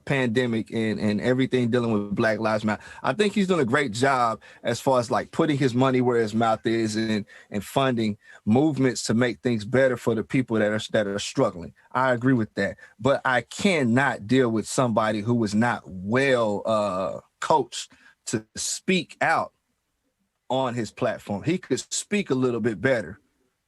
pandemic and everything dealing with Black Lives Matter, I think he's doing a great job as far as like putting his money where his mouth is and funding movements to make things better for the people that are struggling. I agree with that, but I cannot deal with somebody who is not well coached to speak out on his platform. He could speak a little bit better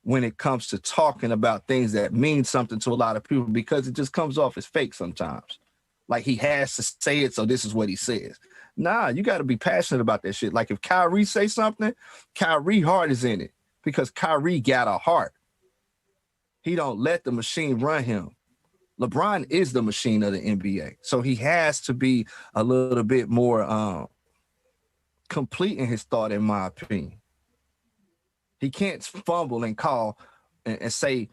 when it comes to talking about things that mean something to a lot of people, because it just comes off as fake sometimes. Like he has to say it, so this is what he says. Nah, you got to be passionate about that shit. Like if Kyrie say something, Kyrie heart is in it because Kyrie got a heart. He don't let the machine run him. LeBron is the machine of the NBA. So he has to be a little bit more complete in his thought, in my opinion. He can't fumble and call and say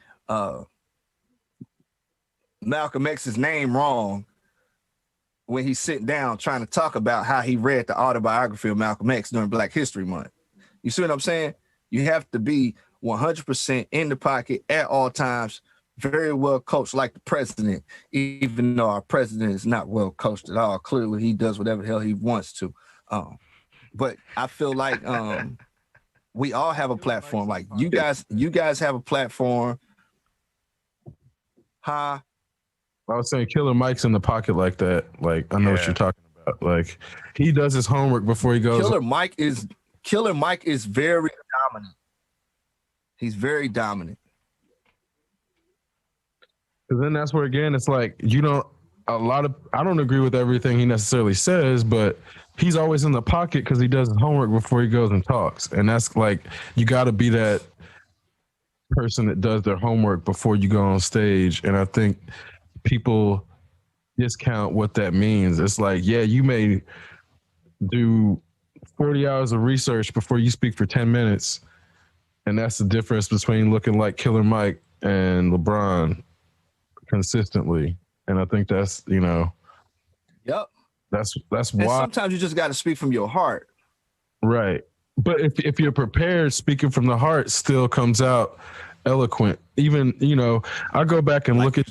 Malcolm X's name wrong when he's sitting down trying to talk about how he read the autobiography of Malcolm X during Black History Month. You see what I'm saying? You have to be 100% in the pocket at all times, very well coached like the president, even though our president is not well coached at all. Clearly, he does whatever the hell he wants to. But I feel like we all have a platform. Like you guys have a platform. Huh? I was saying Killer Mike's in the pocket like that. Like, I know what you're talking about. Like, he does his homework before he goes. Killer Mike is very dominant. He's very dominant. And then that's where, again, it's like, I don't agree with everything he necessarily says, but he's always in the pocket because he does his homework before he goes and talks. And that's like, you got to be that person that does their homework before you go on stage. And I think people discount what that means. It's like, yeah, you may do 40 hours of research before you speak for 10 minutes. And that's the difference between looking like Killer Mike and LeBron consistently. And I think that's, you know, Yep. that's And why. sometimes you just got to speak from your heart. Right. But if you're prepared, speaking from the heart still comes out eloquent. Even, you know, I go back and look at,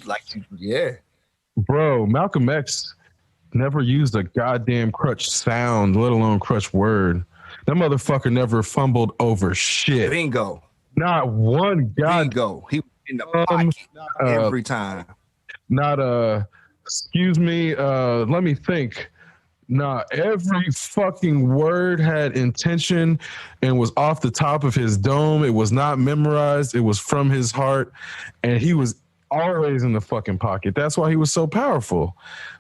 Yeah. bro, Malcolm X never used a goddamn crutch sound, let alone crutch word. That motherfucker never fumbled over shit. Bingo. Not one god. Bingo. He was in the pocket every time. Not excuse me, let me think. Nah, every fucking word had intention and was off the top of his dome. It was not memorized. It was from his heart. And he was always in the fucking pocket. That's why he was so powerful.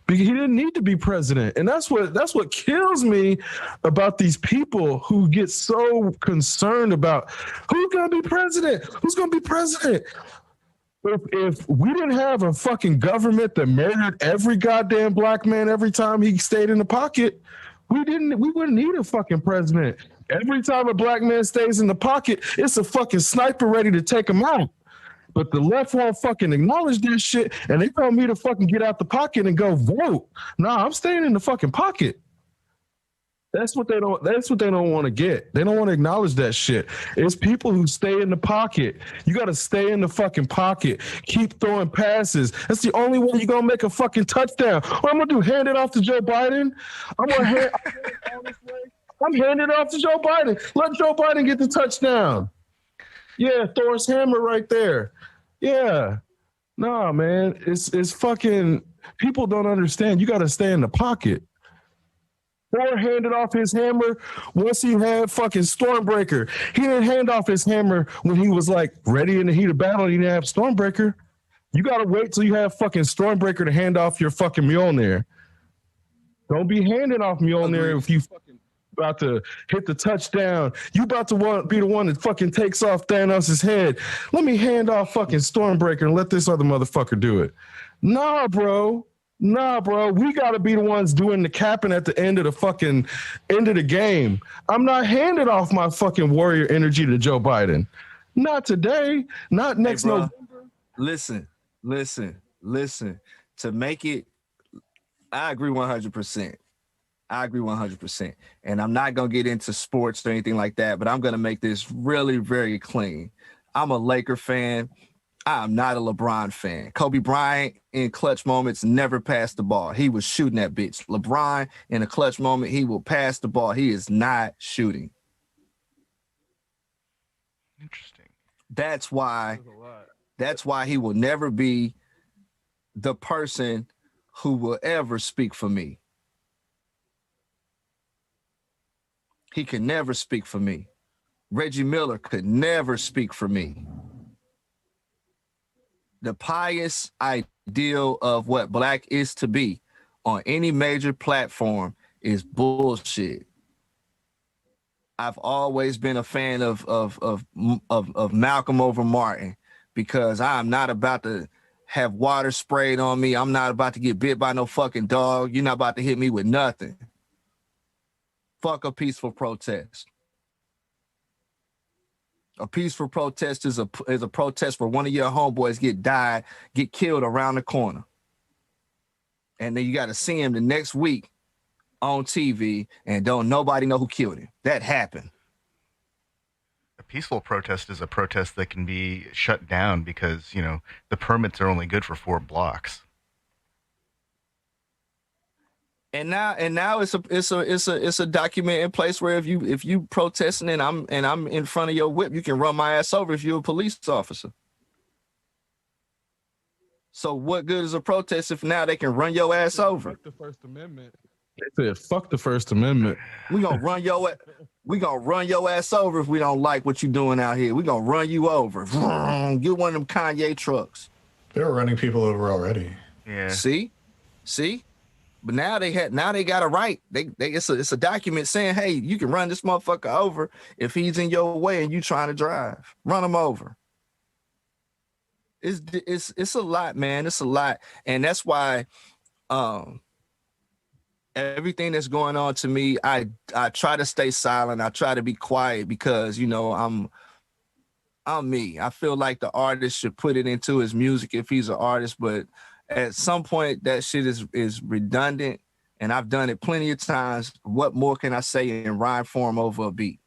Because he didn't need to be president. And that's what kills me about these people who get so concerned about who's gonna be president? Who's gonna be president? If we didn't have a fucking government that murdered every goddamn black man every time he stayed in the pocket, we wouldn't need a fucking president. Every time a black man stays in the pocket, it's a fucking sniper ready to take him out. But the left won't fucking acknowledge this shit, and they tell me to fucking get out the pocket and go vote. Nah, I'm staying in the fucking pocket. That's what they don't want to get. They don't want to acknowledge that shit. It's people who stay in the pocket. You got to stay in the fucking pocket. Keep throwing passes. That's the only way you're going to make a fucking touchdown. What I'm going to do, hand it off to Joe Biden? I'm handing it off to Joe Biden. Let Joe Biden get the touchdown. Yeah, Thor's hammer right there. Yeah. Nah, man. It's fucking, people don't understand. You got to stay in the pocket. Thor handed off his hammer once he had fucking Stormbreaker. He didn't hand off his hammer when he was like ready in the heat of battle. He didn't have Stormbreaker. You got to wait till you have fucking Stormbreaker to hand off your fucking Mjolnir. Don't be handing off Mjolnir if you fucking about to hit the touchdown. You about to be the one that fucking takes off Thanos' head. Let me hand off fucking Stormbreaker and let this other motherfucker do it. Nah, bro. We got to be the ones doing the capping at the end of the game. I'm not handing off my fucking warrior energy to Joe Biden. Not today. Not next November. Listen. To make it, I agree 100%. And I'm not going to get into sports or anything like that, but I'm going to make this really very clean. I'm a Laker fan. I'm not a LeBron fan. Kobe Bryant in clutch moments never passed the ball. He was shooting that bitch. LeBron in a clutch moment, he will pass the ball. He is not shooting. Interesting. That's why he will never be the person who will ever speak for me. He could never speak for me. Reggie Miller could never speak for me. The pious ideal of what black is to be on any major platform is bullshit. I've always been a fan of Malcolm over Martin because I'm not about to have water sprayed on me. I'm not about to get bit by no fucking dog. You're not about to hit me with nothing. Fuck a peaceful protest. A peaceful protest is a protest where one of your homeboys get killed around the corner. And then you got to see him the next week on TV and don't nobody know who killed him. That happened. A peaceful protest is a protest that can be shut down because, you know, the permits are only good for 4 blocks. And now it's a document in place where if you protesting and I'm in front of your whip, you can run my ass over if you're a police officer. So what good is a protest if now they can run your ass over? Fuck the First Amendment. They said fuck the First Amendment. We gonna run your ass over if we don't like what you doing out here. We gonna run you over. Get one of them Kanye trucks. They were running people over already. Yeah. See? But now they got a right. It's a document saying, hey, you can run this motherfucker over if he's in your way and you trying to drive. Run him over. It's a lot, man. It's a lot. And that's why everything that's going on to me, I try to stay silent. I try to be quiet because, you know, I'm me. I feel like the artist should put it into his music if he's an artist, but at some point that shit is redundant, and I've done it plenty of times. What more can I say in rhyme form over a beat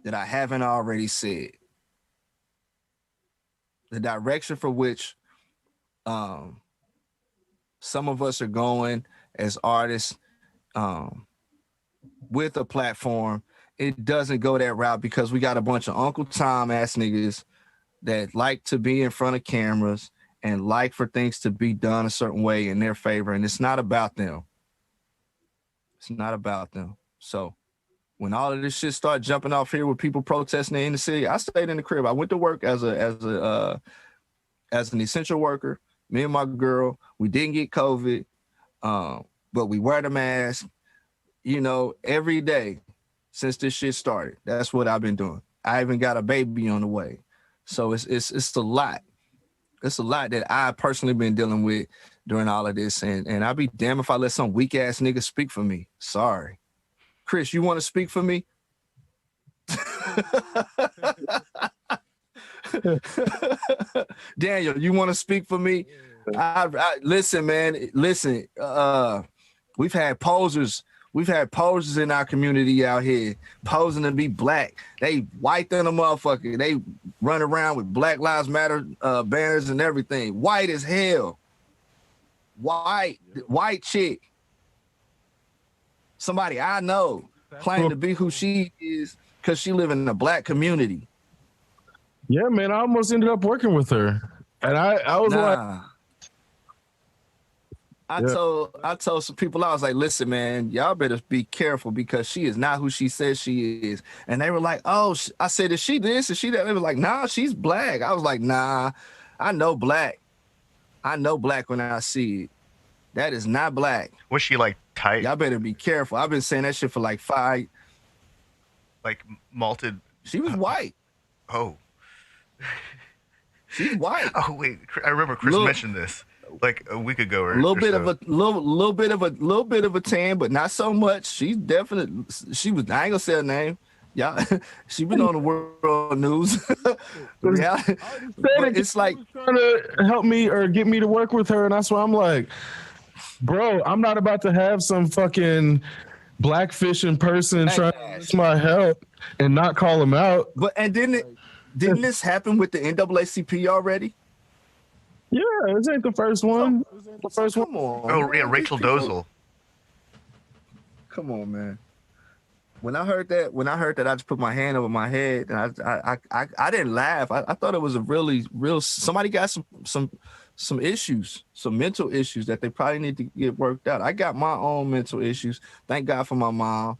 that I haven't already said? The direction for which some of us are going as artists with a platform, it doesn't go that route because we got a bunch of Uncle Tom ass niggas that like to be in front of cameras and like for things to be done a certain way in their favor. And it's not about them. It's not about them. So when all of this shit started jumping off here with people protesting in the city, I stayed in the crib. I went to work as an essential worker. Me and my girl, we didn't get COVID, but we wear the mask, you know, every day since this shit started. That's what I've been doing. I even got a baby on the way. So it's a lot. It's a lot that I personally been dealing with during all of this. And I'd be damned if I let some weak ass nigga speak for me. Sorry. Chris, you want to speak for me? Daniel, you want to speak for me? Listen, man. Listen, we've had posers. We've had posers in our community out here posing to be black. They white than a motherfucker. They run around with Black Lives Matter banners and everything. White as hell. White chick. Somebody I know claim to be who she is because she live in a black community. Yeah, man, I almost ended up working with her. And I was like, I told some people, I was like, listen, man, y'all better be careful because she is not who she says she is. And they were like, oh, I said, is she this? Is she that? They were like, nah, she's black. I was like, nah, I know black. I know black when I see it. That is not black. Was she like tight? Y'all better be careful. I've been saying that shit for like 5. Like malted? She was white. Oh. She's white. Oh, wait. I remember Chris mentioned this like a week ago. Or a little bit so. of a tan, but not so much. She's definitely, she was, I ain't gonna say her name. Yeah, she been on the world news. Yeah, but it's like trying to help me or get me to work with her, and that's why I'm like, bro, I'm not about to have some fucking blackfishing person trying to ask my help and not call him out. But and didn't this happen with the NAACP already? Yeah, this ain't the first one. The first Come one. on. Oh yeah, Rachel Dozel. Come on, man. When I heard that, I just put my hand over my head and I didn't laugh. I thought it was a really real. Somebody got some issues, some mental issues that they probably need to get worked out. I got my own mental issues. Thank God for my mom.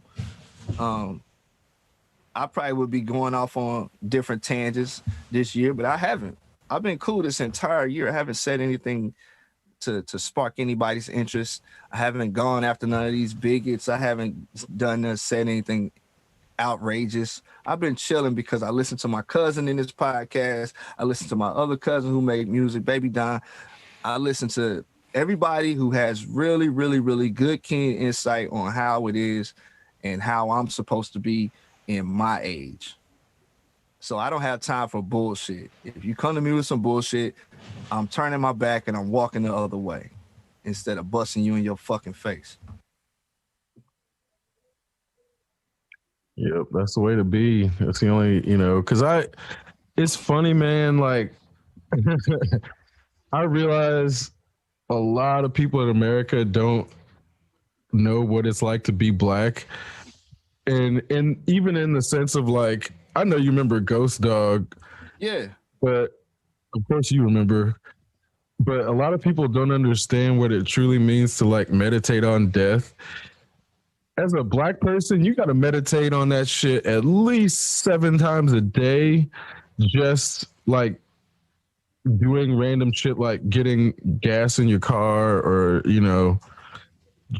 I probably would be going off on different tangents this year, but I haven't. I've been cool this entire year. I haven't said anything to spark anybody's interest. I haven't gone after none of these bigots. I haven't said anything outrageous. I've been chilling because I listen to my cousin in this podcast. I listen to my other cousin who made music, Baby Don. I listen to everybody who has really, really, really good, keen insight on how it is and how I'm supposed to be in my age. So I don't have time for bullshit. If you come to me with some bullshit, I'm turning my back and I'm walking the other way instead of busting you in your fucking face. Yep, that's the way to be. That's the only, because it's funny, man. Like, I realize a lot of people in America don't know what it's like to be black. And even in the sense of like, I know you remember Ghost Dog. Yeah. But of course you remember. But a lot of people don't understand what it truly means to like meditate on death. As a black person, you got to meditate on that shit at least 7 times a day. Just like doing random shit like getting gas in your car, or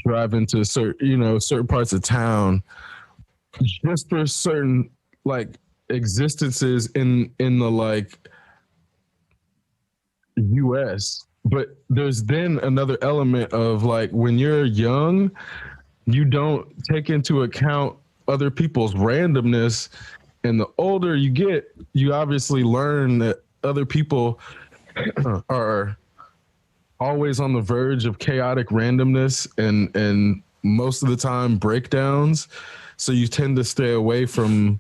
driving to certain parts of town, just for certain like existences in the like US. But there's then another element of like, when you're young, you don't take into account other people's randomness, and the older you get, you obviously learn that other people are always on the verge of chaotic randomness, and most of the time breakdowns. So you tend to stay away from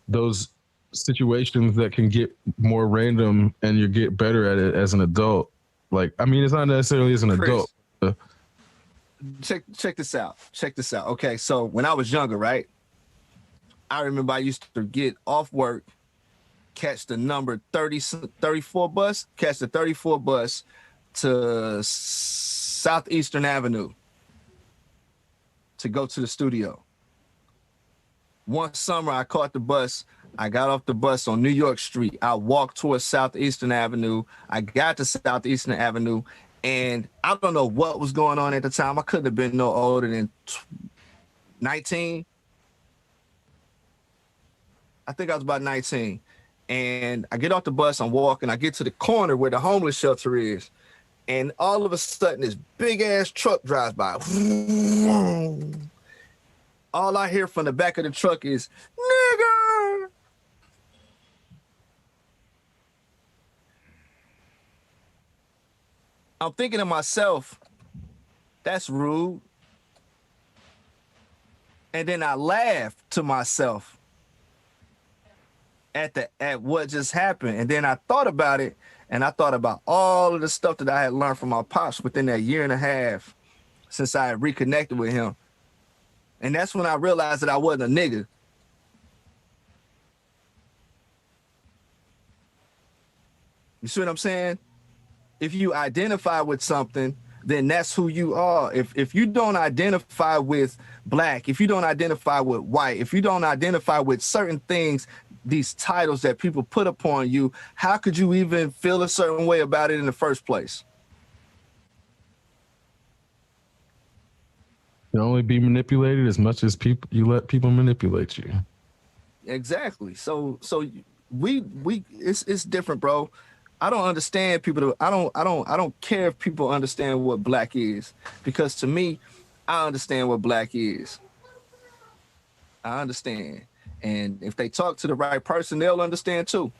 those situations that can get more random, and you get better at it as an adult. Like, I mean, it's not necessarily as an adult. Chris, check this out. Check this out. Okay, so when I was younger, right? I remember I used to get off work, catch the number 34 bus, catch the 34 bus to Southeastern Avenue to go to the studio. One summer, I caught the bus. I got off the bus on New York Street. I walked towards Southeastern Avenue. I got to Southeastern Avenue, and I don't know what was going on at the time. I couldn't have been no older than 19. I think I was about 19. And I get off the bus, I'm walking, I get to the corner where the homeless shelter is. And all of a sudden, this big ass truck drives by. All I hear from the back of the truck is, nigger. I'm thinking to myself, that's rude. And then I laugh to myself at what just happened. And then I thought about it, and I thought about all of the stuff that I had learned from my pops within that year and a half since I had reconnected with him. And that's when I realized that I wasn't a nigga. You see what I'm saying? If you identify with something, then that's who you are. If you don't identify with black, if you don't identify with white, if you don't identify with certain things, these titles that people put upon you, how could you even feel a certain way about it in the first place? You only be manipulated as much as you let people manipulate you. Exactly. So we it's different, bro. I don't understand people. I don't care if people understand what black is, because to me, I understand what black is. I understand. And if they talk to the right person, they'll understand too.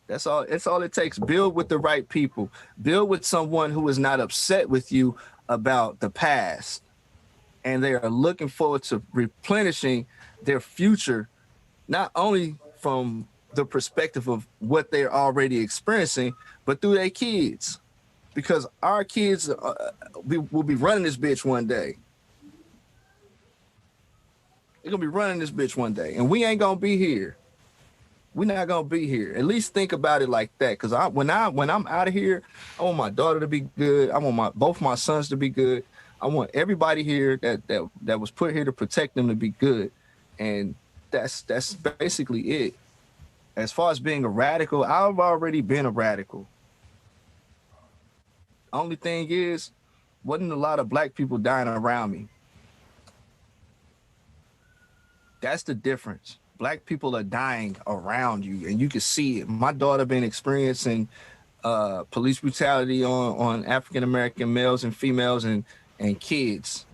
That's all. It's all it takes. Build with the right people. Build with someone who is not upset with you about the past, and they are looking forward to replenishing their future, not only from the perspective of what they're already experiencing, but through their kids, because our kids will be running this bitch one day. They're gonna be running this bitch one day, and we ain't gonna be here. We're not gonna be here. At least think about it like that. Because when I'm out of here, I want my daughter to be good. I want both my sons to be good. I want everybody here that was put here to protect them to be good. And that's basically it. As far as being a radical, I've already been a radical. Only thing is, wasn't a lot of black people dying around me. That's the difference. Black people are dying around you, and you can see it. My daughter been experiencing police brutality on African American males and females and kids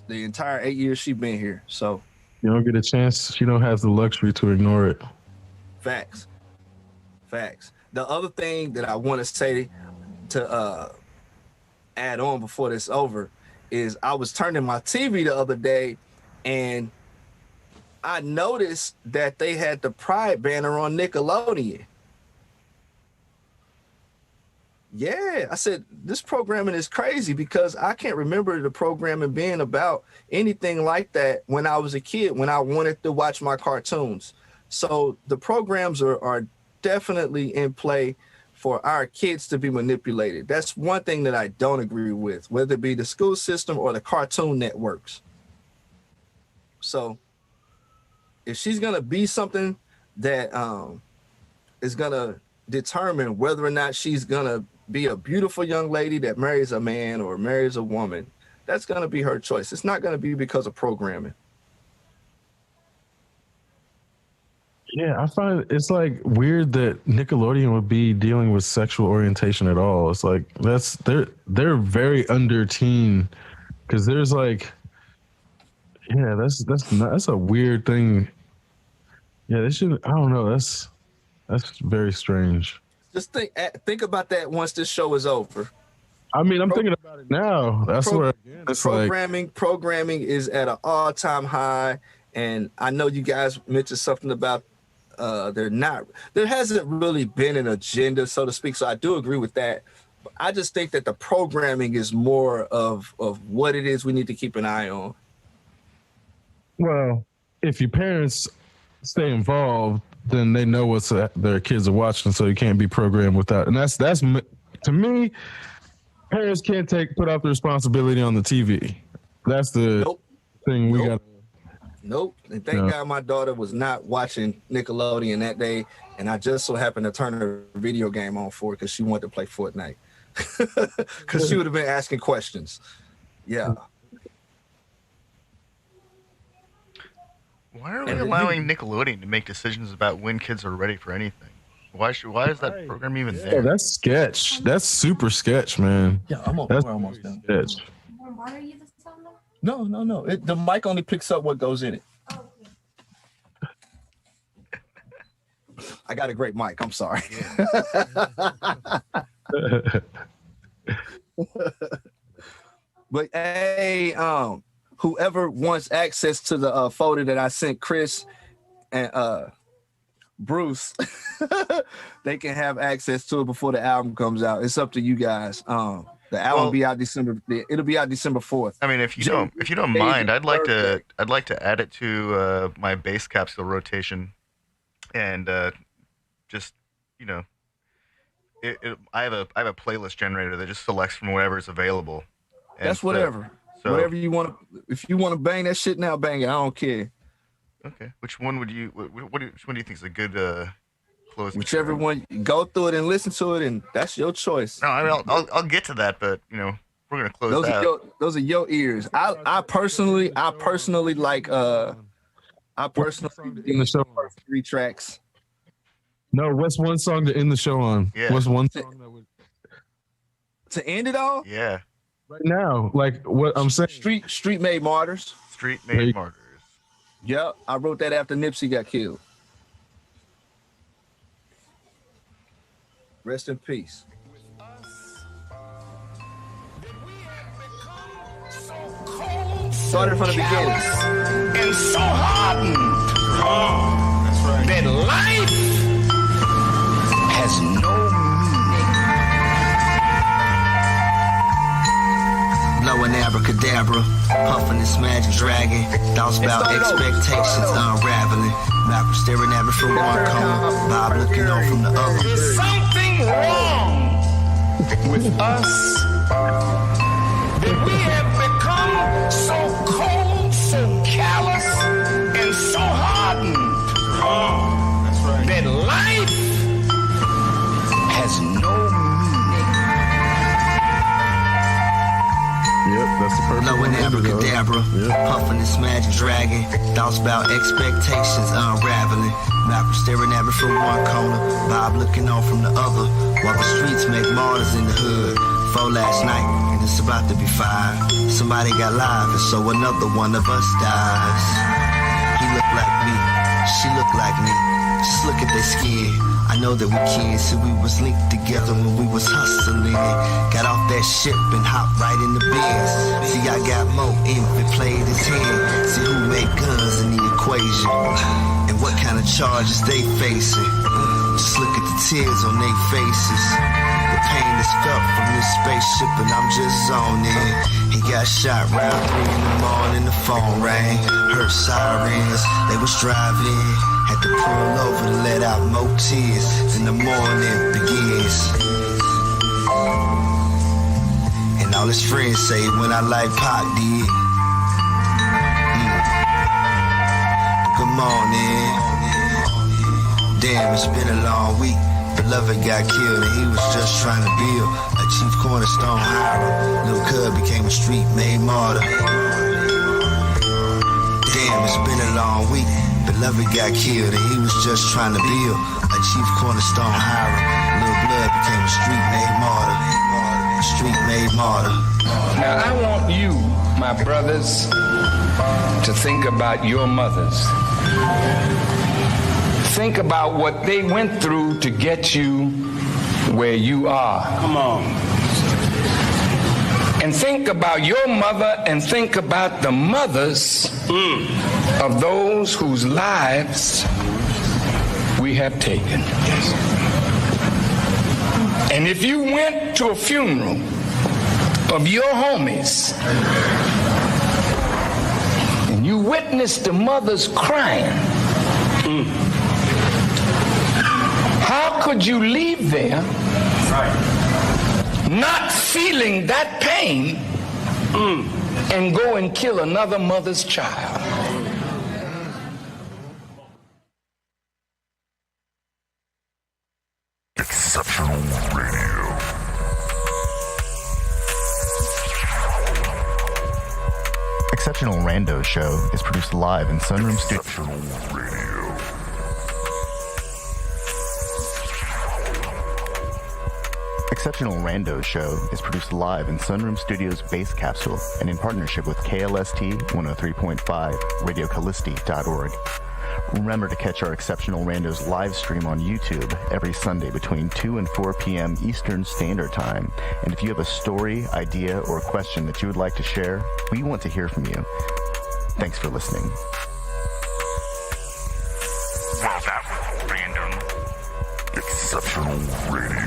the entire 8 years she been here. So you don't get a chance. She don't have the luxury to ignore it. Facts. The other thing that I want to say to add on before this over is I was turning my TV the other day, and I noticed that they had the Pride banner on Nickelodeon. Yeah, I said, this programming is crazy, because I can't remember the programming being about anything like that when I was a kid, when I wanted to watch my cartoons. So the programs are definitely in play for our kids to be manipulated. That's one thing that I don't agree with, whether it be the school system or the cartoon networks. So if she's gonna be something that is gonna determine whether or not she's gonna be a beautiful young lady that marries a man or marries a woman. That's gonna be her choice. It's not gonna be because of programming. Yeah, I find it's like weird that Nickelodeon would be dealing with sexual orientation at all. It's like they're very under teen because there's like, yeah, that's a weird thing. Yeah, they should. I don't know. That's very strange. Just think about that once this show is over. I mean, I'm thinking about it now. That's where again, it's programming is at an all-time high, and I know you guys mentioned something about there hasn't really been an agenda, so to speak. So I do agree with that. But I just think that the programming is more of what it is we need to keep an eye on. Well, if your parents stay involved, then they know what their kids are watching, so you can't be programmed without. And that's to me, parents can't put out the responsibility on the TV. That's the thing we got. Nope. And thank God my daughter was not watching Nickelodeon that day, and I just so happened to turn her video game on for her because she wanted to play Fortnite. Because she would have been asking questions. Yeah. Why are we allowing Nickelodeon to make decisions about when kids are ready for anything? Why is that program even there? That's sketch. That's super sketch, man. Yeah, we're almost done. Sketch. Why are you the sound? No. The mic only picks up what goes in it. Oh, I got a great mic. I'm sorry. But hey, whoever wants access to the folder that I sent Chris and Bruce, they can have access to it before the album comes out. It's up to you guys. The album will be out December. It'll be out December 4th. I mean, if you don't mind, I'd like to add it to my base capsule rotation, and just I have a playlist generator that just selects from whatever is available. And that's whatever. So, whatever you want to. If you want to bang that shit now, bang it. I don't care. Okay. Which one would you? Which one do you think is a good close? Whichever one, go through it and listen to it, and that's your choice. No, I mean, I'll get to that, but we're gonna close those are your ears. I personally like I personally in the show 3 tracks. No, what's one song to end the show on? Yeah. What's one song that would to end it all? Yeah. Right now, like what I'm saying. Street Made Martyrs. Street Made Martyrs. Yep, I wrote that after Nipsey got killed. Rest in peace. Started from the beginning. And so hardened that life has no meaning. Blowing abracadabra, puffing this magic dragon. Thoughts about expectations unraveling. Malcolm staring at me from one corner, Bob looking on from the other. There's something wrong with us that we have become so cold, so callous, and so hardened that life has no meaning. Yep, that's the perfect Blowing one. abracadabra, Yep. puffing this magic dragon. Thoughts about expectations unraveling. Malcolm staring at me from one corner, Bob looking on from the other. While the streets make martyrs in the hood. 4 last night, and it's about to be 5. Somebody got live, and so another one of us dies. He looked like me, she looked like me. Just look at their skin. I know that we kids, so we was linked together when we was hustling. Got off that ship and hopped right in the Benz. See, I got more envy, played his hand. See who made guns in the equation, and what kind of charges they facing. Just look at the tears on their faces. The pain is felt from this spaceship, and I'm just zoning. He got shot round 3 in the morning, the phone rang. Heard sirens, they was driving. Had to pull over to let out more tears. Then the morning begins. And all his friends say when I like Pac did. Good morning. Damn, it's been a long week. Beloved got killed and he was just trying to build a chief cornerstone hire. Little cub became a street-made martyr. Damn, it's been a long week. Beloved got killed and he was just trying to build a chief cornerstone hire. Little blood became a street-made martyr. Street-made martyr. Now I want you, my brothers, to think about your mothers. Think about what they went through to get you where you are. Come on. And think about your mother and think about the mothers of those whose lives we have taken. And if you went to a funeral of your homies and you witnessed the mothers crying, how could you leave there not feeling that pain and go and kill another mother's child? Exceptional Radio. Exceptional Randos Show is produced live in Sunroom Studios. Exceptional Radio. Exceptional Randos Show is produced live in Sunroom Studios Base Capsule and in partnership with KLST 103.5, RadioCallisti.org. Remember to catch our Exceptional Randos live stream on YouTube every Sunday between 2 and 4 p.m. Eastern Standard Time. And if you have a story, idea, or question that you would like to share, we want to hear from you. Thanks for listening. Well, that was random. Exceptional Radio.